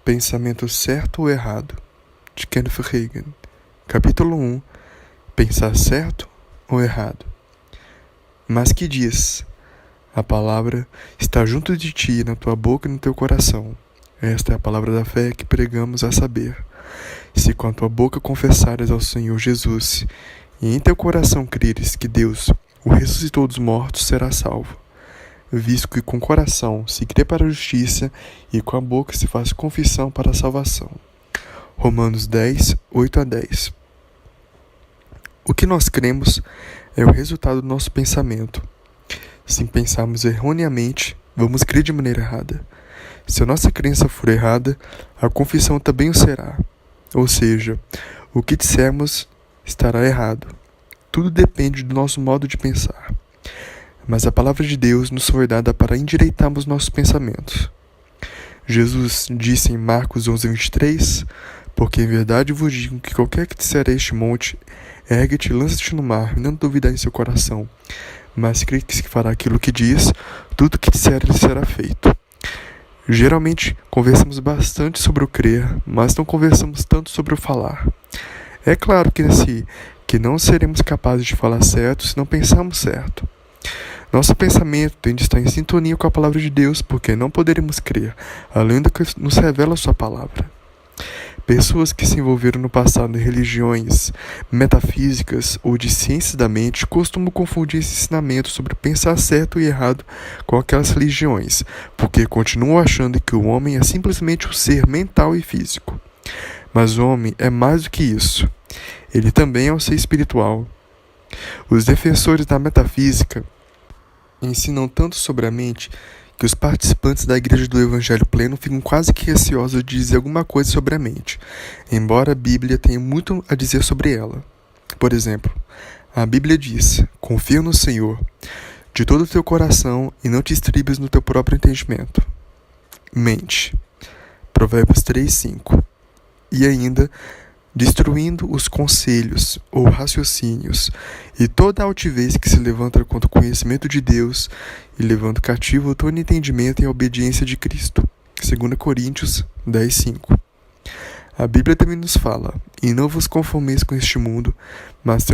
Pensamento certo ou errado, de Kenneth Hagin. Capítulo 1. Pensar certo ou errado. Mas que diz? A palavra está junto de ti, na tua boca e no teu coração. Esta é a palavra da fé que pregamos, a saber: se com a tua boca confessares ao Senhor Jesus, e em teu coração creres que Deus o ressuscitou dos mortos, serás salvo. Visto que com o coração se crê para a justiça e com a boca se faz confissão para a salvação. Romanos 10, 8-10. O que nós cremos é o resultado do nosso pensamento. Se pensarmos erroneamente, vamos crer de maneira errada. Se a nossa crença for errada, a confissão também o será. Ou seja, o que dissermos estará errado. Tudo depende do nosso modo de pensar. Mas a palavra de Deus nos foi dada para endireitarmos nossos pensamentos. Jesus disse em Marcos 11:23, porque em verdade vos digo que qualquer que disser a este monte, ergue-te e lança-te no mar, e não duvidar em seu coração, mas crê que se fará aquilo que diz, tudo que disser lhe será feito. Geralmente conversamos bastante sobre o crer, mas não conversamos tanto sobre o falar. É claro que não seremos capazes de falar certo se não pensarmos certo. Nosso pensamento tem de estar em sintonia com a palavra de Deus, porque não poderemos crer, além do que nos revela a sua palavra. Pessoas que se envolveram no passado em religiões metafísicas ou de ciências da mente costumam confundir esse ensinamento sobre pensar certo e errado com aquelas religiões, porque continuam achando que o homem é simplesmente um ser mental e físico. Mas o homem é mais do que isso. Ele também é um ser espiritual. Os defensores da metafísica ensinam tanto sobre a mente que os participantes da Igreja do Evangelho Pleno ficam quase que receosos de dizer alguma coisa sobre a mente, embora a Bíblia tenha muito a dizer sobre ela. Por exemplo, a Bíblia diz: confia no Senhor de todo o teu coração e não te estribes no teu próprio entendimento. Mente. Provérbios 3:5. E ainda: destruindo os conselhos ou raciocínios e toda a altivez que se levanta contra o conhecimento de Deus e levando cativo todo entendimento e a obediência de Cristo. 2 Coríntios 10:5. A Bíblia também nos fala: e não vos conformeis com este mundo, mas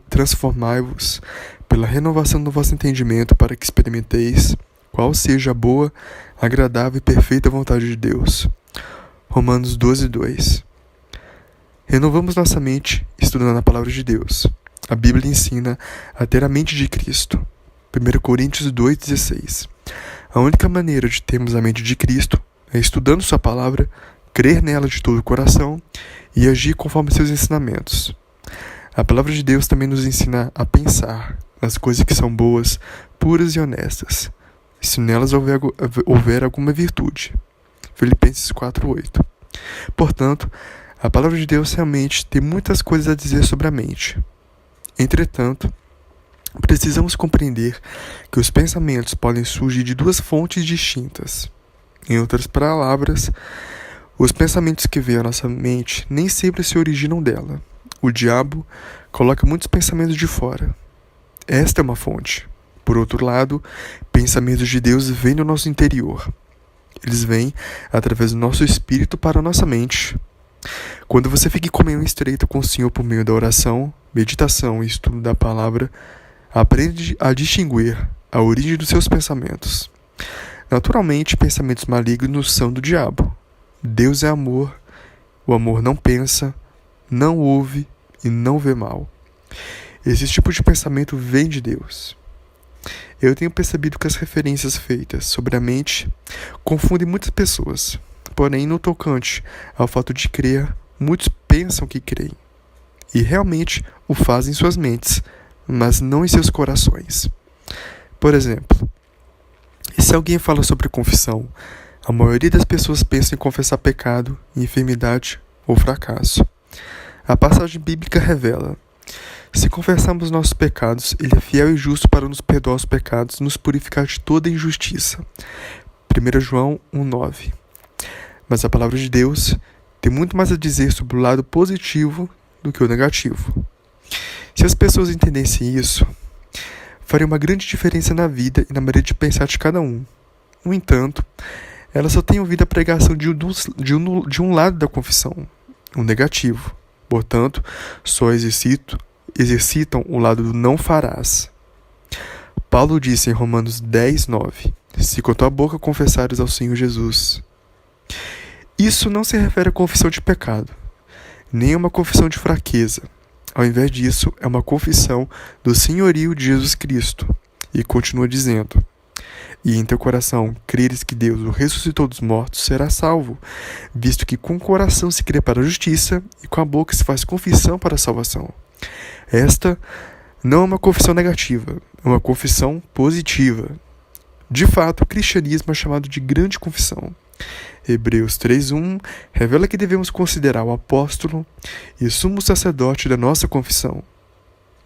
transformai-vos pela renovação do vosso entendimento, para que experimenteis qual seja a boa, agradável e perfeita vontade de Deus. Romanos 12:2. Renovamos nossa mente estudando a palavra de Deus. A Bíblia ensina a ter a mente de Cristo. 1 Coríntios 2:16. A única maneira de termos a mente de Cristo é estudando sua palavra, crer nela de todo o coração e agir conforme seus ensinamentos. A palavra de Deus também nos ensina a pensar nas coisas que são boas, puras e honestas, se nelas houver alguma virtude. Filipenses 4:8. Portanto, a palavra de Deus realmente tem muitas coisas a dizer sobre a mente. Entretanto, precisamos compreender que os pensamentos podem surgir de duas fontes distintas. Em outras palavras, os pensamentos que vêm à nossa mente nem sempre se originam dela. O diabo coloca muitos pensamentos de fora. Esta é uma fonte. Por outro lado, pensamentos de Deus vêm do nosso interior. Eles vêm através do nosso espírito para a nossa mente. Quando você fica em comunhão estreita com o Senhor por meio da oração, meditação e estudo da palavra, aprende a distinguir a origem dos seus pensamentos. Naturalmente, pensamentos malignos são do diabo. Deus é amor, o amor não pensa, não ouve e não vê mal. Esse tipo de pensamento vem de Deus. Eu tenho percebido que as referências feitas sobre a mente confundem muitas pessoas. Porém, no tocante ao fato de crer, muitos pensam que creem, e realmente o fazem em suas mentes, mas não em seus corações. Por exemplo, se alguém fala sobre confissão, a maioria das pessoas pensa em confessar pecado, enfermidade ou fracasso. A passagem bíblica revela: se confessarmos nossos pecados, Ele é fiel e justo para nos perdoar os pecados e nos purificar de toda injustiça. 1 João 1:9. Mas a palavra de Deus tem muito mais a dizer sobre o lado positivo do que o negativo. Se as pessoas entendessem isso, faria uma grande diferença na vida e na maneira de pensar de cada um. No entanto, Elas só têm ouvido a pregação de um lado da confissão, o negativo. Portanto, só exercitam o lado do não farás. Paulo disse em Romanos 10:9: se com a tua boca confessares ao Senhor Jesus. Isso não se refere à confissão de pecado, nem a uma confissão de fraqueza. Ao invés disso, é uma confissão do senhorio de Jesus Cristo. E continua dizendo: e em teu coração creres que Deus o ressuscitou dos mortos, será salvo, visto que com o coração se crê para a justiça e com a boca se faz confissão para a salvação. Esta não é uma confissão negativa, é uma confissão positiva. De fato, o cristianismo é chamado de grande confissão. Hebreus 3:1 revela que devemos considerar o apóstolo e sumo sacerdote da nossa confissão.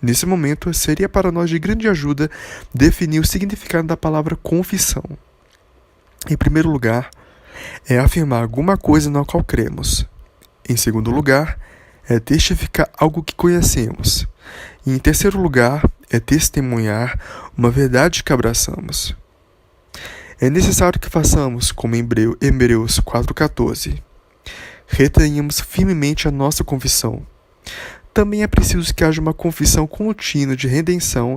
Nesse momento, seria para nós de grande ajuda definir o significado da palavra confissão. Em primeiro lugar, é afirmar alguma coisa na qual cremos. Em segundo lugar, é testificar algo que conhecemos. E em terceiro lugar, é testemunhar uma verdade que abraçamos. É necessário que façamos como em Hebreus 4:14. Retenhamos firmemente a nossa confissão. Também é preciso que haja uma confissão contínua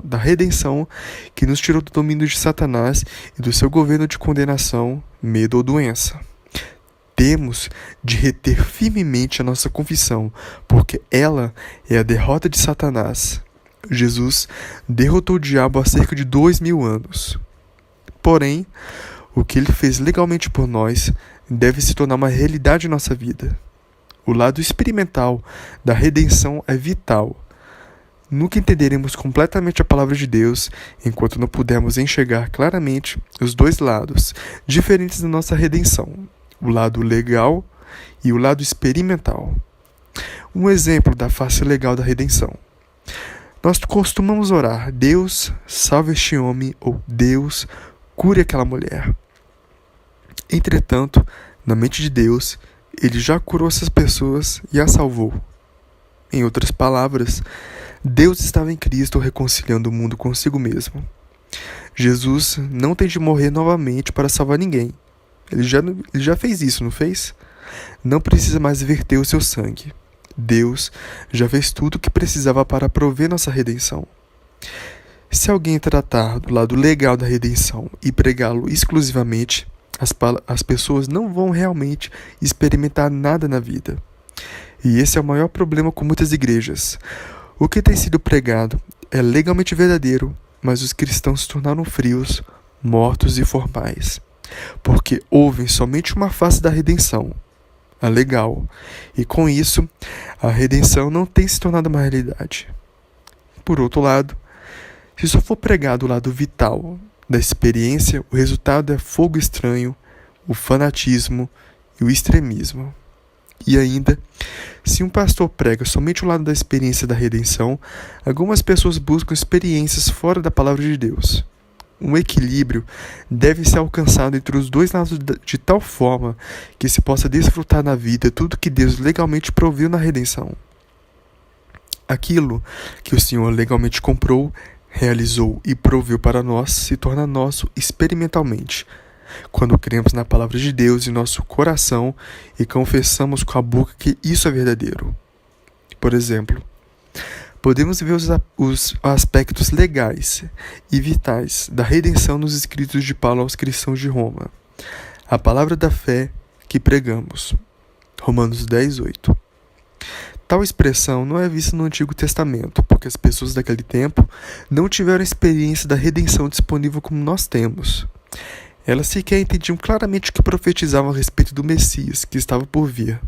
da redenção que nos tirou do domínio de Satanás e do seu governo de condenação, medo ou doença. Temos de reter firmemente a nossa confissão, porque ela é a derrota de Satanás. Jesus derrotou o diabo há cerca de 2000 anos. Porém, o que ele fez legalmente por nós deve se tornar uma realidade em nossa vida. O lado experimental da redenção é vital. Nunca entenderemos completamente a palavra de Deus enquanto não pudermos enxergar claramente os dois lados diferentes da nossa redenção, o lado legal e o lado experimental. Um exemplo da face legal da redenção. Nós costumamos orar: Deus, salve este homem, ou Deus, cure aquela mulher. Entretanto, na mente de Deus, Ele já curou essas pessoas e as salvou. Em outras palavras, Deus estava em Cristo reconciliando o mundo consigo mesmo. Jesus não tem de morrer novamente para salvar ninguém. Ele já fez isso, não fez? Não precisa mais verter o seu sangue. Deus já fez tudo o que precisava para prover nossa redenção. Se alguém tratar do lado legal da redenção e pregá-lo exclusivamente, as pessoas não vão realmente experimentar nada na vida. E esse é o maior problema com muitas igrejas. O que tem sido pregado é legalmente verdadeiro, mas os cristãos se tornaram frios, mortos e formais, porque ouvem somente uma face da redenção, a legal, e com isso, a redenção não tem se tornado uma realidade. Por outro lado, se só for pregado o lado vital da experiência, o resultado é fogo estranho, o fanatismo e o extremismo. E ainda, se um pastor prega somente o lado da experiência da redenção, algumas pessoas buscam experiências fora da palavra de Deus. Um equilíbrio deve ser alcançado entre os dois lados de tal forma que se possa desfrutar na vida tudo que Deus legalmente proveu na redenção. Aquilo que o Senhor legalmente comprou, realizou e proveu para nós se torna nosso experimentalmente, quando cremos na palavra de Deus em nosso coração e confessamos com a boca que isso é verdadeiro. Por exemplo, podemos ver os aspectos legais e vitais da redenção nos escritos de Paulo aos cristãos de Roma. A palavra da fé que pregamos. Romanos 10:8. Tal expressão não é vista no Antigo Testamento, porque as pessoas daquele tempo não tiveram a experiência da redenção disponível como nós temos. Elas sequer entendiam claramente o que profetizavam a respeito do Messias, que estava por vir.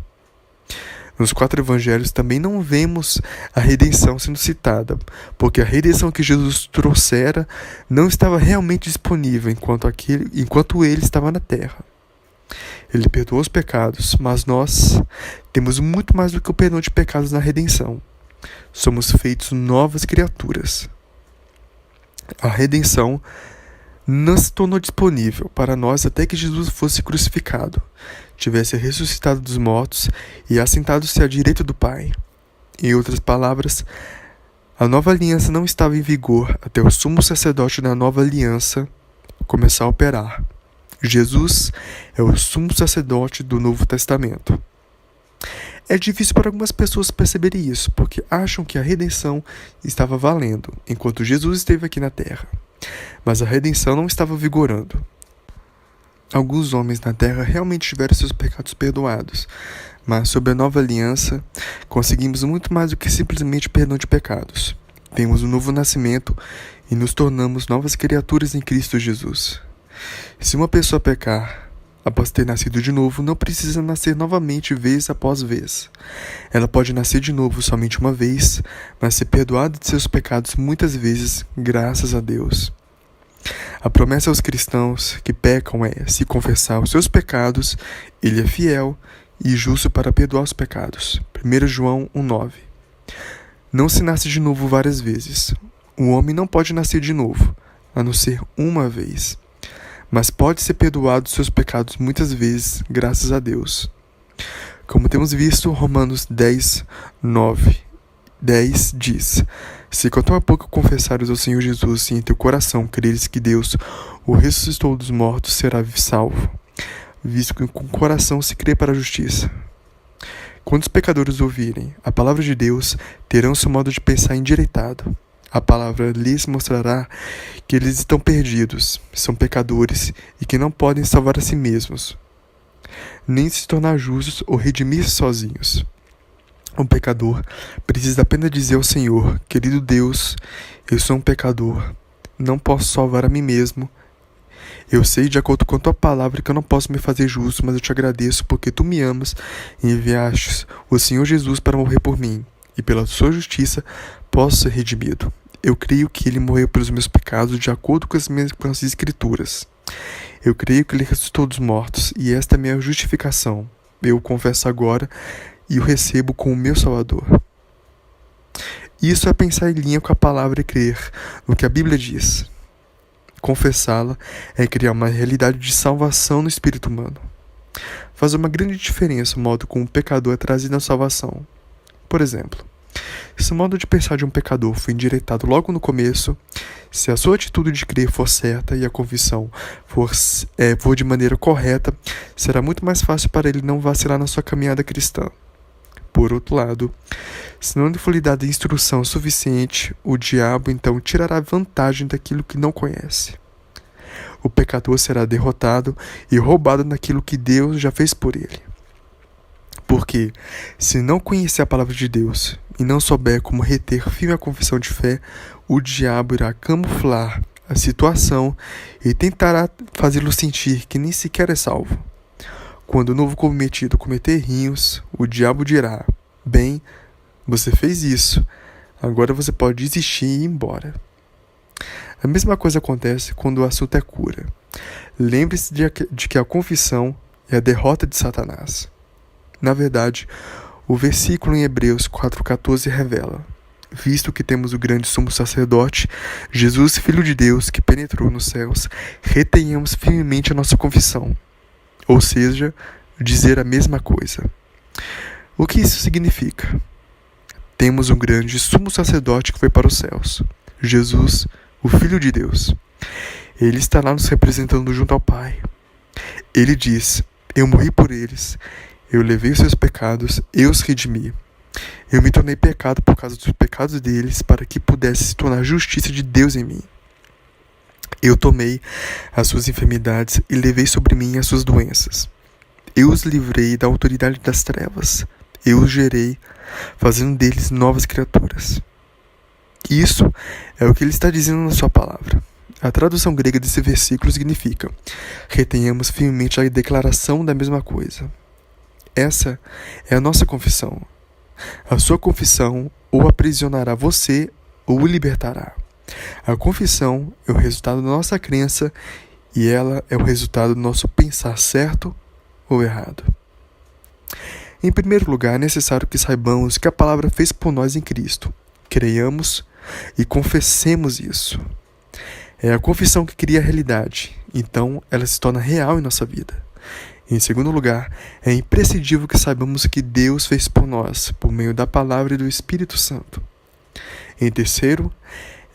Nos 4 evangelhos também não vemos a redenção sendo citada, porque a redenção que Jesus trouxera não estava realmente disponível enquanto ele estava na terra. Ele perdoou os pecados, mas nós temos muito mais do que o perdão de pecados na redenção. Somos feitos novas criaturas. A redenção não se tornou disponível para nós até que Jesus fosse crucificado, tivesse ressuscitado dos mortos e assentado-se à direita do Pai. Em outras palavras, a nova aliança não estava em vigor até o sumo sacerdote da nova aliança começar a operar. Jesus é o sumo sacerdote do Novo Testamento. É difícil para algumas pessoas perceberem isso, porque acham que a redenção estava valendo enquanto Jesus esteve aqui na terra. Mas a redenção não estava vigorando. Alguns homens na terra realmente tiveram seus pecados perdoados, mas sob a nova aliança, conseguimos muito mais do que simplesmente perdão de pecados. Temos um novo nascimento e nos tornamos novas criaturas em Cristo Jesus. Se uma pessoa pecar após ter nascido de novo, não precisa nascer novamente vez após vez. Ela pode nascer de novo somente uma vez, mas ser perdoada de seus pecados muitas vezes, graças a Deus. A promessa aos cristãos que pecam é: se confessar os seus pecados, Ele é fiel e justo para perdoar os pecados. 1 João 1,9. Não se nasce de novo várias vezes. O homem não pode nascer de novo, a não ser uma vez. Mas pode ser perdoado dos seus pecados muitas vezes, graças a Deus. Como temos visto, Romanos 10 diz: se com a tua boca confessares ao Senhor Jesus e em teu coração creres que Deus o ressuscitou dos mortos, será salvo, visto que com o coração se crê para a justiça. Quando os pecadores ouvirem a palavra de Deus, terão seu modo de pensar endireitado. A palavra lhes mostrará que eles estão perdidos, são pecadores e que não podem salvar a si mesmos, nem se tornar justos ou redimir-se sozinhos. Um pecador precisa apenas dizer ao Senhor: querido Deus, eu sou um pecador, não posso salvar a mim mesmo. Eu sei, de acordo com a tua palavra, que eu não posso me fazer justo, mas eu te agradeço porque tu me amas e enviastes o Senhor Jesus para morrer por mim, e pela sua justiça posso ser redimido. Eu creio que ele morreu pelos meus pecados de acordo com as escrituras. Eu creio que ele ressuscitou dos mortos, e esta é a minha justificação. Eu o confesso agora e o recebo como meu Salvador. Isso é pensar em linha com a palavra e crer no que a Bíblia diz. Confessá-la é criar uma realidade de salvação no espírito humano. Faz uma grande diferença o modo como o pecador é trazido à salvação. Por exemplo, se o modo de pensar de um pecador foi endireitado logo no começo, se a sua atitude de crer for certa e a confissão for de maneira correta, será muito mais fácil para ele não vacilar na sua caminhada cristã. Por outro lado, se não lhe for lhe dada instrução suficiente, o diabo então tirará vantagem daquilo que não conhece. O pecador será derrotado e roubado naquilo que Deus já fez por ele. Porque, se não conhecer a palavra de Deus e não souber como reter firme a confissão de fé, o diabo irá camuflar a situação e tentará fazê-lo sentir que nem sequer é salvo. Quando o novo cometido cometer errinhos, o diabo dirá: bem, você fez isso, agora você pode desistir e ir embora. A mesma coisa acontece quando o assunto é cura. Lembre-se de que a confissão é a derrota de Satanás. Na verdade, o versículo em Hebreus 4,14 revela: visto que temos o grande sumo sacerdote, Jesus, Filho de Deus, que penetrou nos céus, retenhamos firmemente a nossa confissão. Ou seja, dizer a mesma coisa. O que isso significa? Temos um grande sumo sacerdote que foi para os céus, Jesus, o Filho de Deus. Ele está lá nos representando junto ao Pai. Ele diz: eu morri por eles, eu levei os seus pecados, eu os redimi. Eu me tornei pecado por causa dos pecados deles, para que pudesse se tornar justiça de Deus em mim. Eu tomei as suas enfermidades e levei sobre mim as suas doenças. Eu os livrei da autoridade das trevas. Eu os gerei, fazendo deles novas criaturas. Isso é o que ele está dizendo na sua palavra. A tradução grega desse versículo significa: retenhamos firmemente a declaração da mesma coisa. Essa é a nossa confissão. A sua confissão ou aprisionará você ou o libertará. A confissão é o resultado da nossa crença e ela é o resultado do nosso pensar certo ou errado. Em primeiro lugar, é necessário que saibamos o que a palavra fez por nós em Cristo. Creiamos e confessemos isso. É a confissão que cria a realidade, então ela se torna real em nossa vida. Em segundo lugar, é imprescindível que saibamos o que Deus fez por nós, por meio da palavra e do Espírito Santo. Em terceiro,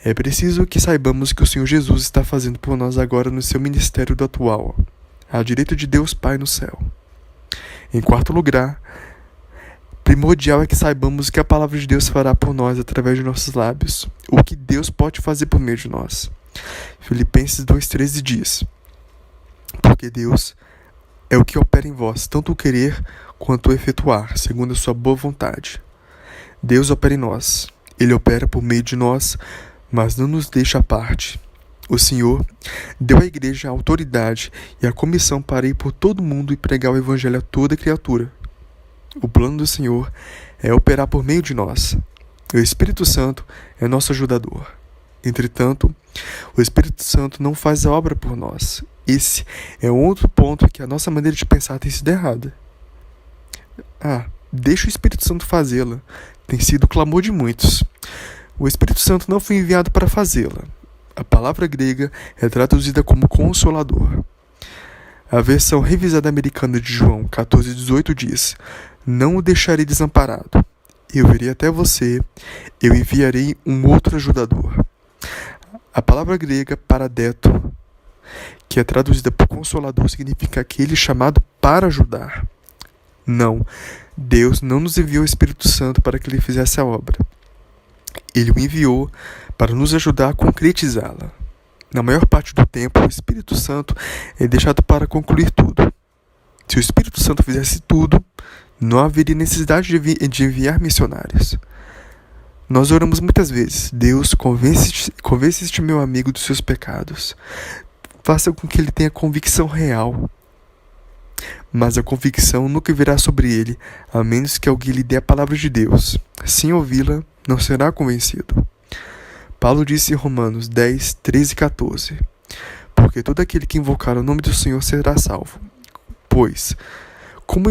é preciso que saibamos o que o Senhor Jesus está fazendo por nós agora no seu ministério atual. à direita de Deus Pai no céu. Em quarto lugar, primordial é que saibamos o que a palavra de Deus fará por nós através de nossos lábios, o que Deus pode fazer por meio de nós. Filipenses 2,13 diz: porque Deus é o que opera em vós, tanto o querer quanto o efetuar, segundo a sua boa vontade. Deus opera em nós. Ele opera por meio de nós, mas não nos deixa à parte. O Senhor deu à igreja a autoridade e a comissão para ir por todo mundo e pregar o evangelho a toda criatura. O plano do Senhor é operar por meio de nós. O Espírito Santo é nosso ajudador. Entretanto, o Espírito Santo não faz a obra por nós. Esse é outro ponto que a nossa maneira de pensar tem sido errada. Deixa o Espírito Santo fazê-la. Tem sido o clamor de muitos. O Espírito Santo não foi enviado para fazê-la. A palavra grega é traduzida como Consolador. A versão revisada americana de João 14,18 diz: não o deixarei desamparado. Eu virei até você, eu enviarei um outro ajudador. A palavra grega paradeto, que é traduzida por Consolador, significa aquele chamado para ajudar. Não, Deus não nos enviou o Espírito Santo para que ele fizesse a obra. Ele o enviou para nos ajudar a concretizá-la. Na maior parte do tempo, o Espírito Santo é deixado para concluir tudo. Se o Espírito Santo fizesse tudo, não haveria necessidade de enviar missionários. Nós oramos muitas vezes: Deus, convence este meu amigo dos seus pecados. Faça com que ele tenha convicção real. Mas a convicção nunca virá sobre ele, a menos que alguém lhe dê a palavra de Deus. Sem ouvi-la, não será convencido. Paulo disse em Romanos 10, 13 e 14: porque todo aquele que invocar o nome do Senhor será salvo. Pois, como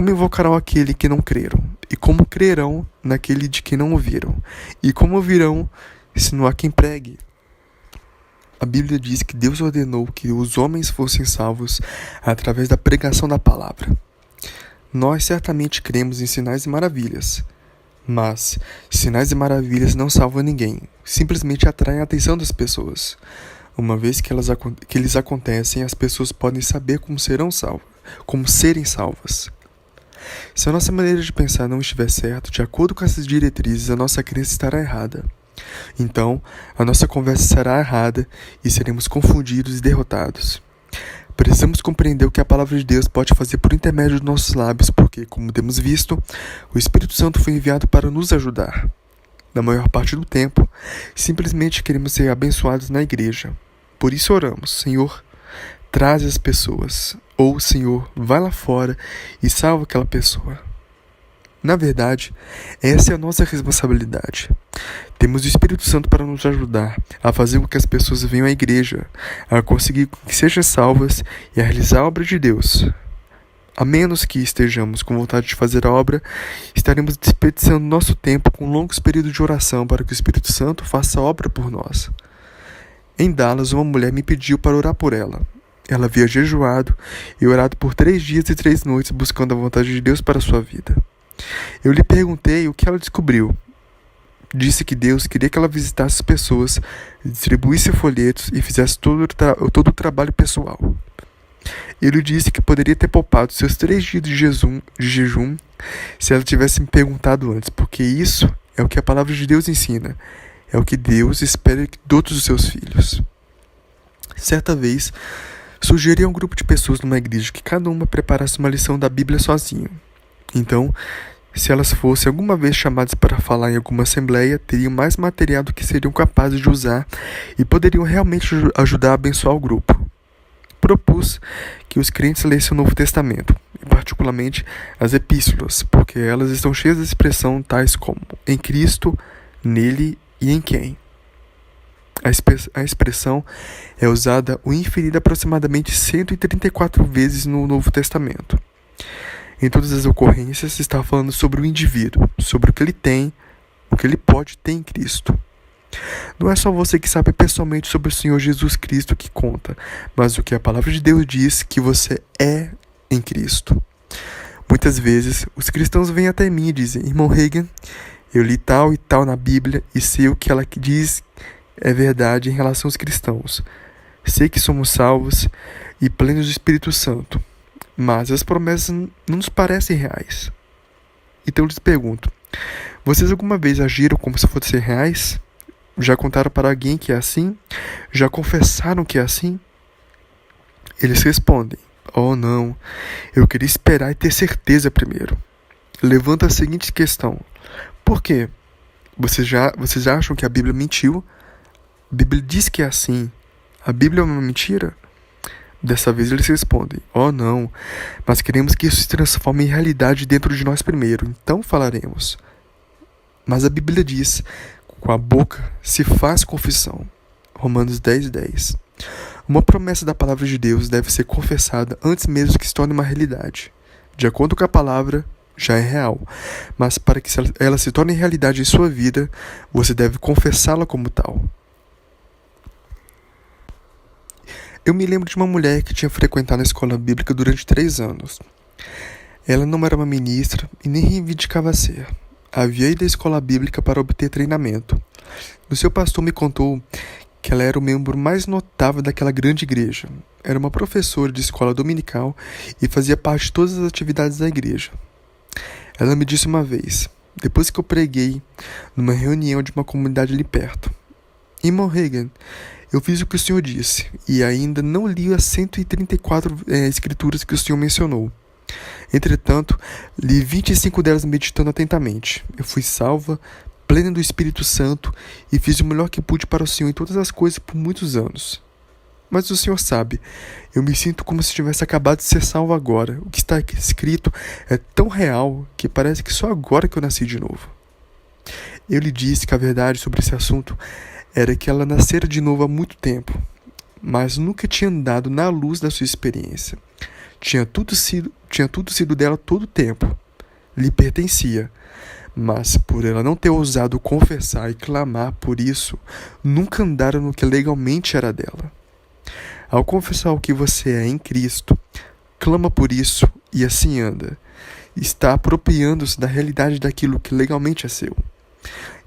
invocarão aquele que não creram? E como crerão naquele de quem não ouviram? E como ouvirão, se não há quem pregue? A Bíblia diz que Deus ordenou que os homens fossem salvos através da pregação da palavra. Nós certamente cremos em sinais e maravilhas, mas sinais e maravilhas não salvam ninguém, simplesmente atraem a atenção das pessoas. Uma vez que eles acontecem, as pessoas podem saber como serem salvas. Se a nossa maneira de pensar não estiver certa, de acordo com essas diretrizes, a nossa crença estará errada. Então, a nossa conversa será errada e seremos confundidos e derrotados. Precisamos compreender o que a palavra de Deus pode fazer por intermédio dos nossos lábios, porque, como temos visto, o Espírito Santo foi enviado para nos ajudar. Na maior parte do tempo, simplesmente queremos ser abençoados na igreja. Por isso oramos: Senhor, traz as pessoas. Ou, Senhor, vai lá fora e salva aquela pessoa. Na verdade, essa é a nossa responsabilidade. Temos o Espírito Santo para nos ajudar a fazer com que as pessoas venham à igreja, a conseguir que sejam salvas e a realizar a obra de Deus. A menos que estejamos com vontade de fazer a obra, estaremos desperdiçando nosso tempo com longos períodos de oração para que o Espírito Santo faça a obra por nós. Em Dallas, uma mulher me pediu para orar por ela. Ela havia jejuado e orado por 3 dias e 3 noites buscando a vontade de Deus para a sua vida. Eu lhe perguntei o que ela descobriu. Disse que Deus queria que ela visitasse as pessoas, distribuísse folhetos e fizesse todo o trabalho pessoal. Ele disse que poderia ter poupado seus 3 dias de jejum se ela tivesse me perguntado antes, porque isso é o que a palavra de Deus ensina. É o que Deus espera de todos os seus filhos. Certa vez, sugeri a um grupo de pessoas numa igreja que cada uma preparasse uma lição da Bíblia sozinha. Então, se elas fossem alguma vez chamadas para falar em alguma assembleia, teriam mais material do que seriam capazes de usar e poderiam realmente ajudar a abençoar o grupo. Propus que os crentes lessem o Novo Testamento, e particularmente as epístolas, porque elas estão cheias de expressão tais como em Cristo, nele e em quem. A expressão é usada o inferido aproximadamente 134 vezes no Novo Testamento. Em todas as ocorrências, está falando sobre o indivíduo, sobre o que ele tem, o que ele pode ter em Cristo. Não é só você que sabe pessoalmente sobre o Senhor Jesus Cristo que conta, mas o que a palavra de Deus diz que você é em Cristo. Muitas vezes, os cristãos vêm até mim e dizem: irmão Reagan, eu li tal e tal na Bíblia e sei o que ela diz é verdade em relação aos cristãos. Sei que somos salvos e plenos do Espírito Santo, mas as promessas não nos parecem reais. Então eu lhes pergunto, vocês alguma vez agiram como se fossem reais? Já contaram para alguém que é assim? Já confessaram que é assim? Eles respondem, oh não, eu queria esperar e ter certeza primeiro. Levanta a seguinte questão, por quê? Vocês acham que a Bíblia mentiu? A Bíblia diz que é assim. A Bíblia é uma mentira? Dessa vez eles respondem, oh não, mas queremos que isso se transforme em realidade dentro de nós primeiro, então falaremos. Mas a Bíblia diz, com a boca se faz confissão. Romanos 10:10. Uma promessa da palavra de Deus deve ser confessada antes mesmo que se torne uma realidade. De acordo com a palavra, já é real, mas para que ela se torne realidade em sua vida, você deve confessá-la como tal. Eu me lembro de uma mulher que tinha frequentado a escola bíblica durante 3 anos. Ela não era uma ministra e nem reivindicava ser. Havia ido à escola bíblica para obter treinamento. O seu pastor me contou que ela era o membro mais notável daquela grande igreja. Era uma professora de escola dominical e fazia parte de todas as atividades da igreja. Ela me disse uma vez, depois que eu preguei numa reunião de uma comunidade ali perto, irmão Reagan, eu fiz o que o senhor disse e ainda não li as 134 escrituras que o senhor mencionou. Entretanto, li 25 delas meditando atentamente. Eu fui salva, plena do Espírito Santo e fiz o melhor que pude para o Senhor em todas as coisas por muitos anos. Mas o Senhor sabe, eu me sinto como se tivesse acabado de ser salvo agora. O que está aqui escrito é tão real que parece que só agora que eu nasci de novo. Eu lhe disse que a verdade sobre esse assunto era que ela nascera de novo há muito tempo, mas nunca tinha andado na luz da sua experiência. Tinha tudo sido dela todo o tempo. Lhe pertencia. Mas, por ela não ter ousado confessar e clamar por isso, nunca andara no que legalmente era dela. Ao confessar o que você é em Cristo, clama por isso e assim anda. Está apropriando-se da realidade daquilo que legalmente é seu.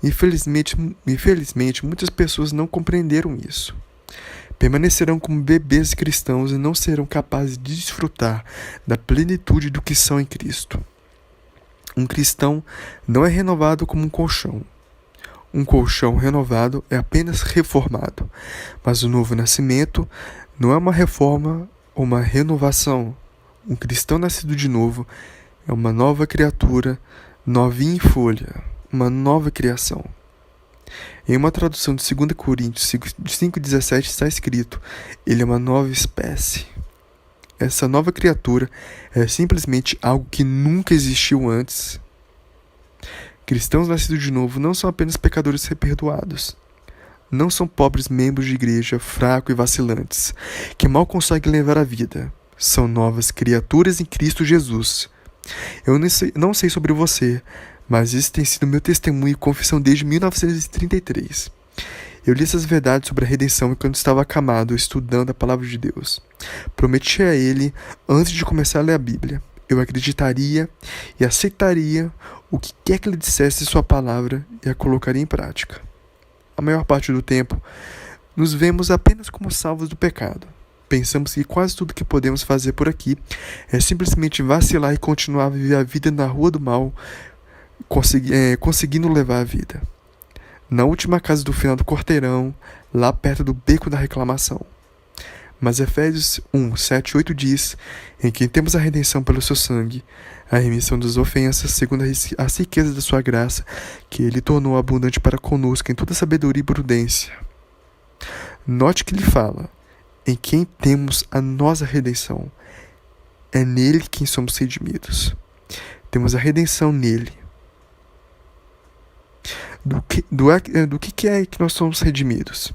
Infelizmente, muitas pessoas não compreenderam isso. Permanecerão como bebês cristãos e não serão capazes de desfrutar da plenitude do que são em Cristo. Um cristão não é renovado como um colchão. Um colchão renovado é apenas reformado, mas o novo nascimento não é uma reforma ou uma renovação. Um cristão nascido de novo é uma nova criatura, novinha em folha, uma nova criação. Em uma tradução de 2 Coríntios 5,17 está escrito, ele é uma nova espécie. Essa nova criatura é simplesmente algo que nunca existiu antes. Cristãos nascidos de novo não são apenas pecadores perdoados. Não são pobres membros de igreja fracos e vacilantes, que mal conseguem levar a vida. São novas criaturas em Cristo Jesus. Eu não sei sobre você, mas esse tem sido meu testemunho e confissão desde 1933. Eu li essas verdades sobre a redenção enquanto estava acamado, estudando a palavra de Deus. Prometi a ele, antes de começar a ler a Bíblia, eu acreditaria e aceitaria o que quer que ele dissesse sua palavra e a colocaria em prática. A maior parte do tempo, nos vemos apenas como salvos do pecado. Pensamos que quase tudo que podemos fazer por aqui é simplesmente vacilar e continuar a viver a vida na rua do mal, conseguindo levar a vida. Na última casa do final do quarteirão, lá perto do beco da reclamação. Mas Efésios 1, 7 e 8 diz, em quem temos a redenção pelo seu sangue, a remissão das ofensas, segundo as riquezas da sua graça, que ele tornou abundante para conosco em toda sabedoria e prudência. Note que ele fala, em quem temos a nossa redenção. É nele quem somos redimidos. Temos a redenção nele. Do que é que nós somos redimidos?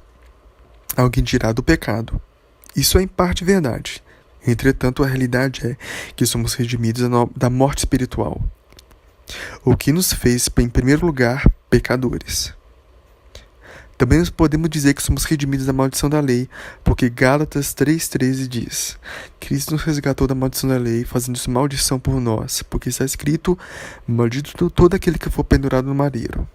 Alguém dirá do pecado. Isso é em parte verdade. Entretanto, a realidade é que somos redimidos da morte espiritual, o que nos fez, em primeiro lugar, pecadores. Também nós podemos dizer que somos redimidos da maldição da lei, porque Gálatas 3,13 diz, Cristo nos resgatou da maldição da lei, fazendo-se maldição por nós, porque está escrito, maldito todo aquele que for pendurado no madeiro.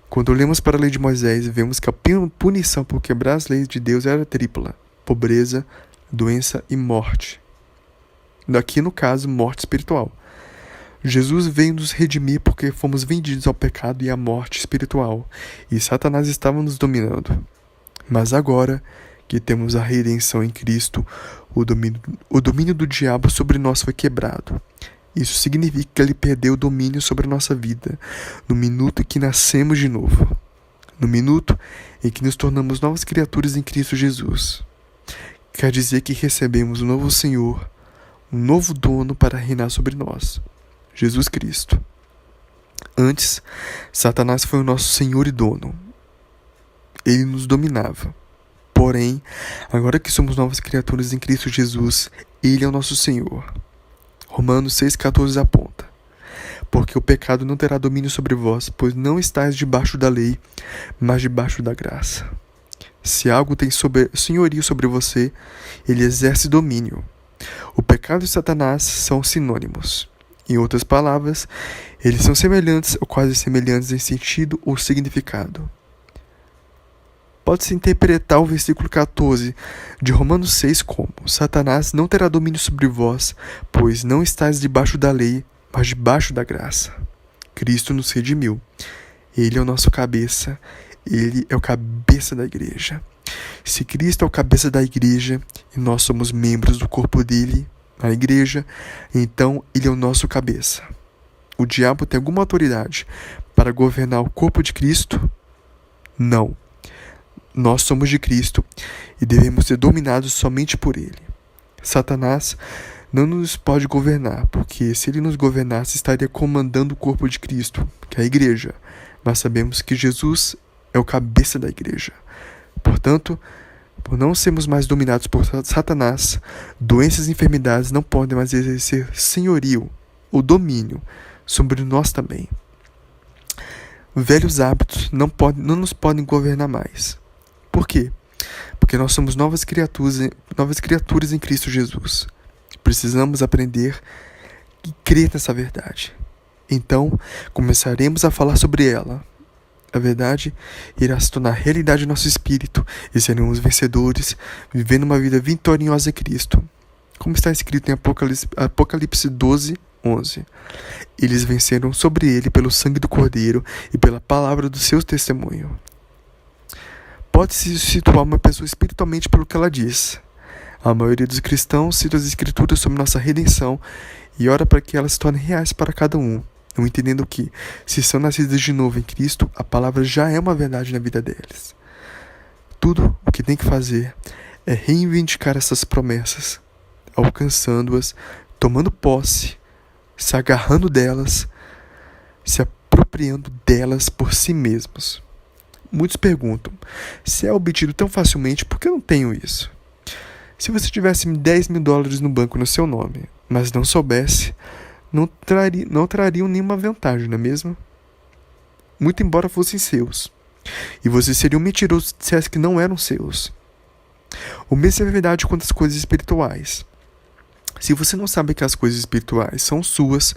Quando olhamos para a lei de Moisés, vemos que a punição por quebrar as leis de Deus era tripla. pobreza, doença e morte. Daqui, no caso, morte espiritual. Jesus veio nos redimir porque fomos vendidos ao pecado e à morte espiritual, e Satanás estava nos dominando. Mas agora que temos a redenção em Cristo, o domínio do diabo sobre nós foi quebrado. Isso significa que ele perdeu o domínio sobre a nossa vida no minuto em que nascemos de novo, no minuto em que nos tornamos novas criaturas em Cristo Jesus. Quer dizer que recebemos um novo Senhor, um novo dono para reinar sobre nós, Jesus Cristo. Antes, Satanás foi o nosso Senhor e dono. Ele nos dominava. Porém, agora que somos novas criaturas em Cristo Jesus, Ele é o nosso Senhor. Romanos 6,14 aponta: porque o pecado não terá domínio sobre vós, pois não estáis debaixo da lei, mas debaixo da graça. Se algo tem senhorio sobre você, ele exerce domínio. O pecado e Satanás são sinônimos. Em outras palavras, eles são semelhantes ou quase semelhantes em sentido ou significado. Pode-se interpretar o versículo 14 de Romanos 6 como: Satanás não terá domínio sobre vós, pois não estáis debaixo da lei, mas debaixo da graça. Cristo nos redimiu. Ele é o nosso cabeça. Ele é o cabeça da igreja. Se Cristo é o cabeça da igreja e nós somos membros do corpo dele, a igreja, então ele é o nosso cabeça. O diabo tem alguma autoridade para governar o corpo de Cristo? Não. Nós somos de Cristo e devemos ser dominados somente por ele. Satanás não nos pode governar, porque se ele nos governasse, estaria comandando o corpo de Cristo, que é a igreja. Mas sabemos que Jesus é o cabeça da igreja. Portanto, por não sermos mais dominados por Satanás, doenças e enfermidades não podem mais exercer senhorio ou domínio sobre nós também. Velhos hábitos não nos podem governar mais. Por quê? Porque nós somos novas criaturas em Cristo Jesus. Precisamos aprender e crer nessa verdade. Então, começaremos a falar sobre ela. A verdade irá se tornar realidade em nosso espírito e seremos vencedores, vivendo uma vida vitoriosa em Cristo. Como está escrito em Apocalipse 12:11. Eles venceram sobre ele pelo sangue do Cordeiro e pela palavra do seu testemunho. Pode-se situar uma pessoa espiritualmente pelo que ela diz. A maioria dos cristãos cita as Escrituras sobre nossa redenção e ora para que elas se tornem reais para cada um, não entendendo que, se são nascidos de novo em Cristo, a palavra já é uma verdade na vida deles. Tudo o que tem que fazer é reivindicar essas promessas, alcançando-as, tomando posse, se agarrando delas, se apropriando delas por si mesmos. Muitos perguntam: se é obtido tão facilmente, por que eu não tenho isso? Se você tivesse $10.000 no banco no seu nome, mas não soubesse, não trariam nenhuma vantagem, não é mesmo? Muito embora fossem seus. E você seria um mentiroso se dissesse que não eram seus. O mesmo é verdade quanto às coisas espirituais. Se você não sabe que as coisas espirituais são suas,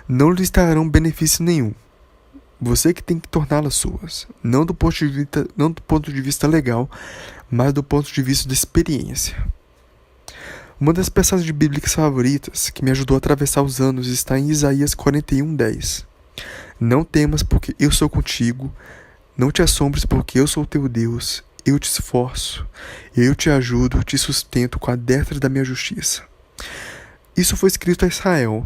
não lhes trarão benefício nenhum. Você que tem que torná-las suas, não do ponto de vista legal, mas do ponto de vista da experiência. Uma das passagens bíblicas favoritas que me ajudou a atravessar os anos está em Isaías 41:10. Não temas, porque eu sou contigo. Não te assombres, porque eu sou o teu Deus. Eu te esforço, eu te ajudo, te sustento com a destra da minha justiça. Isso foi escrito a Israel,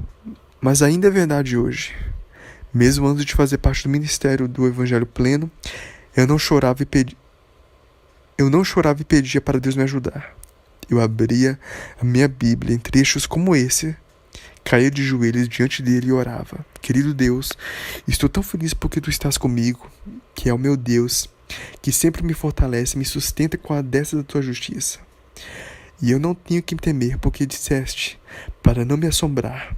mas ainda é verdade hoje. Mesmo antes de fazer parte do ministério do Evangelho pleno, eu não chorava e pedia para Deus me ajudar. Eu abria a minha Bíblia em trechos como esse, caía de joelhos diante dele e orava: querido Deus, estou tão feliz porque tu estás comigo, que é o meu Deus, que sempre me fortalece e me sustenta com a destra da tua justiça. E eu não tenho que temer, porque disseste, para não me assombrar.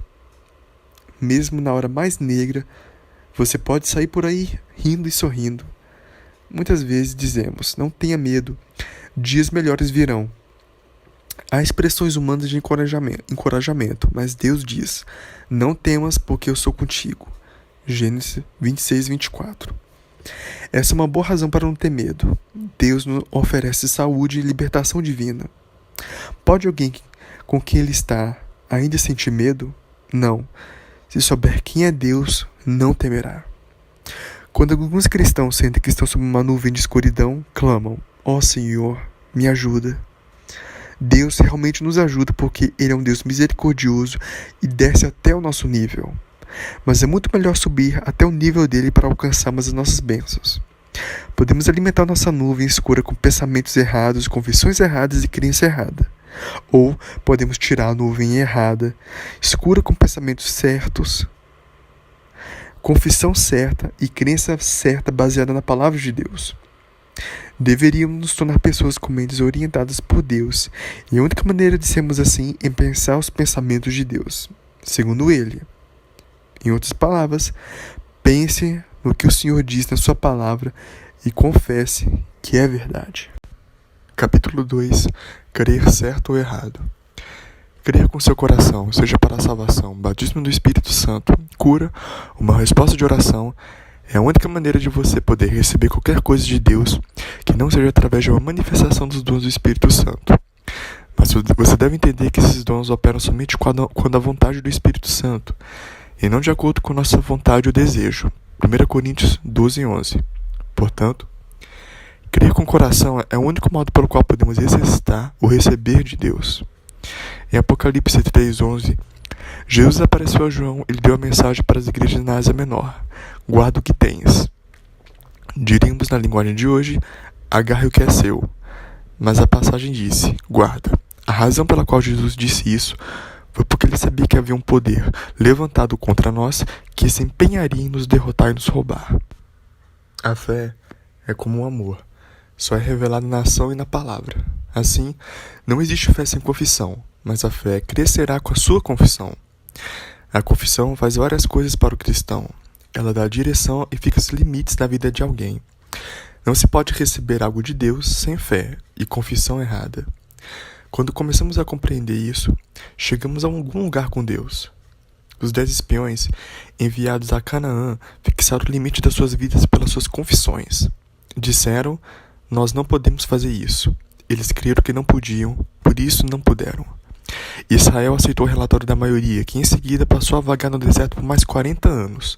Mesmo na hora mais negra, você pode sair por aí rindo e sorrindo. Muitas vezes dizemos: não tenha medo, dias melhores virão. Há expressões humanas de encorajamento, mas Deus diz: não temas, porque eu sou contigo. Gênesis 26:24. Essa é uma boa razão para não ter medo. Deus nos oferece saúde e libertação divina. Pode alguém com quem ele está ainda sentir medo? Não. Se souber quem é Deus, não temerá. Quando alguns cristãos sentem que estão sob uma nuvem de escuridão, clamam: ó Senhor, me ajuda. Deus realmente nos ajuda porque Ele é um Deus misericordioso e desce até o nosso nível. Mas é muito melhor subir até o nível dele para alcançarmos as nossas bênçãos. Podemos alimentar nossa nuvem escura com pensamentos errados, confissões erradas e crença errada. Ou podemos tirar a nuvem errada, escura com pensamentos certos, confissão certa e crença certa baseada na palavra de Deus. Deveríamos nos tornar pessoas com mentes orientadas por Deus, e a única maneira de sermos assim é pensar os pensamentos de Deus, segundo Ele. Em outras palavras, pense no que o Senhor diz na sua palavra e confesse que é verdade. Capítulo 2. Crer certo ou errado. Crer com seu coração, seja para a salvação, batismo do Espírito Santo, cura, uma resposta de oração, é a única maneira de você poder receber qualquer coisa de Deus que não seja através de uma manifestação dos dons do Espírito Santo. Mas você deve entender que esses dons operam somente quando a vontade do Espírito Santo, e não de acordo com nossa vontade ou desejo. 1 Coríntios 12:11. Portanto, crer com o coração é o único modo pelo qual podemos exercitar o receber de Deus. Em Apocalipse 3:11, Jesus apareceu a João e lhe deu a mensagem para as igrejas na Ásia Menor: guarda o que tens. Diríamos na linguagem de hoje: agarre o que é seu. Mas a passagem disse: guarda. A razão pela qual Jesus disse isso foi porque ele sabia que havia um poder levantado contra nós que se empenharia em nos derrotar e nos roubar. A fé é como um amor, só é revelado na ação e na palavra. Assim, não existe fé sem confissão, mas a fé crescerá com a sua confissão. A confissão faz várias coisas para o cristão. Ela dá direção e fixa os limites da vida de alguém. Não se pode receber algo de Deus sem fé e confissão errada. Quando começamos a compreender isso, chegamos a algum lugar com Deus. Os 10 espiões enviados a Canaã fixaram o limite das suas vidas pelas suas confissões. Disseram: nós não podemos fazer isso. Eles creram que não podiam, por isso não puderam. Israel aceitou o relatório da maioria, que em seguida passou a vagar no deserto por mais 40 anos,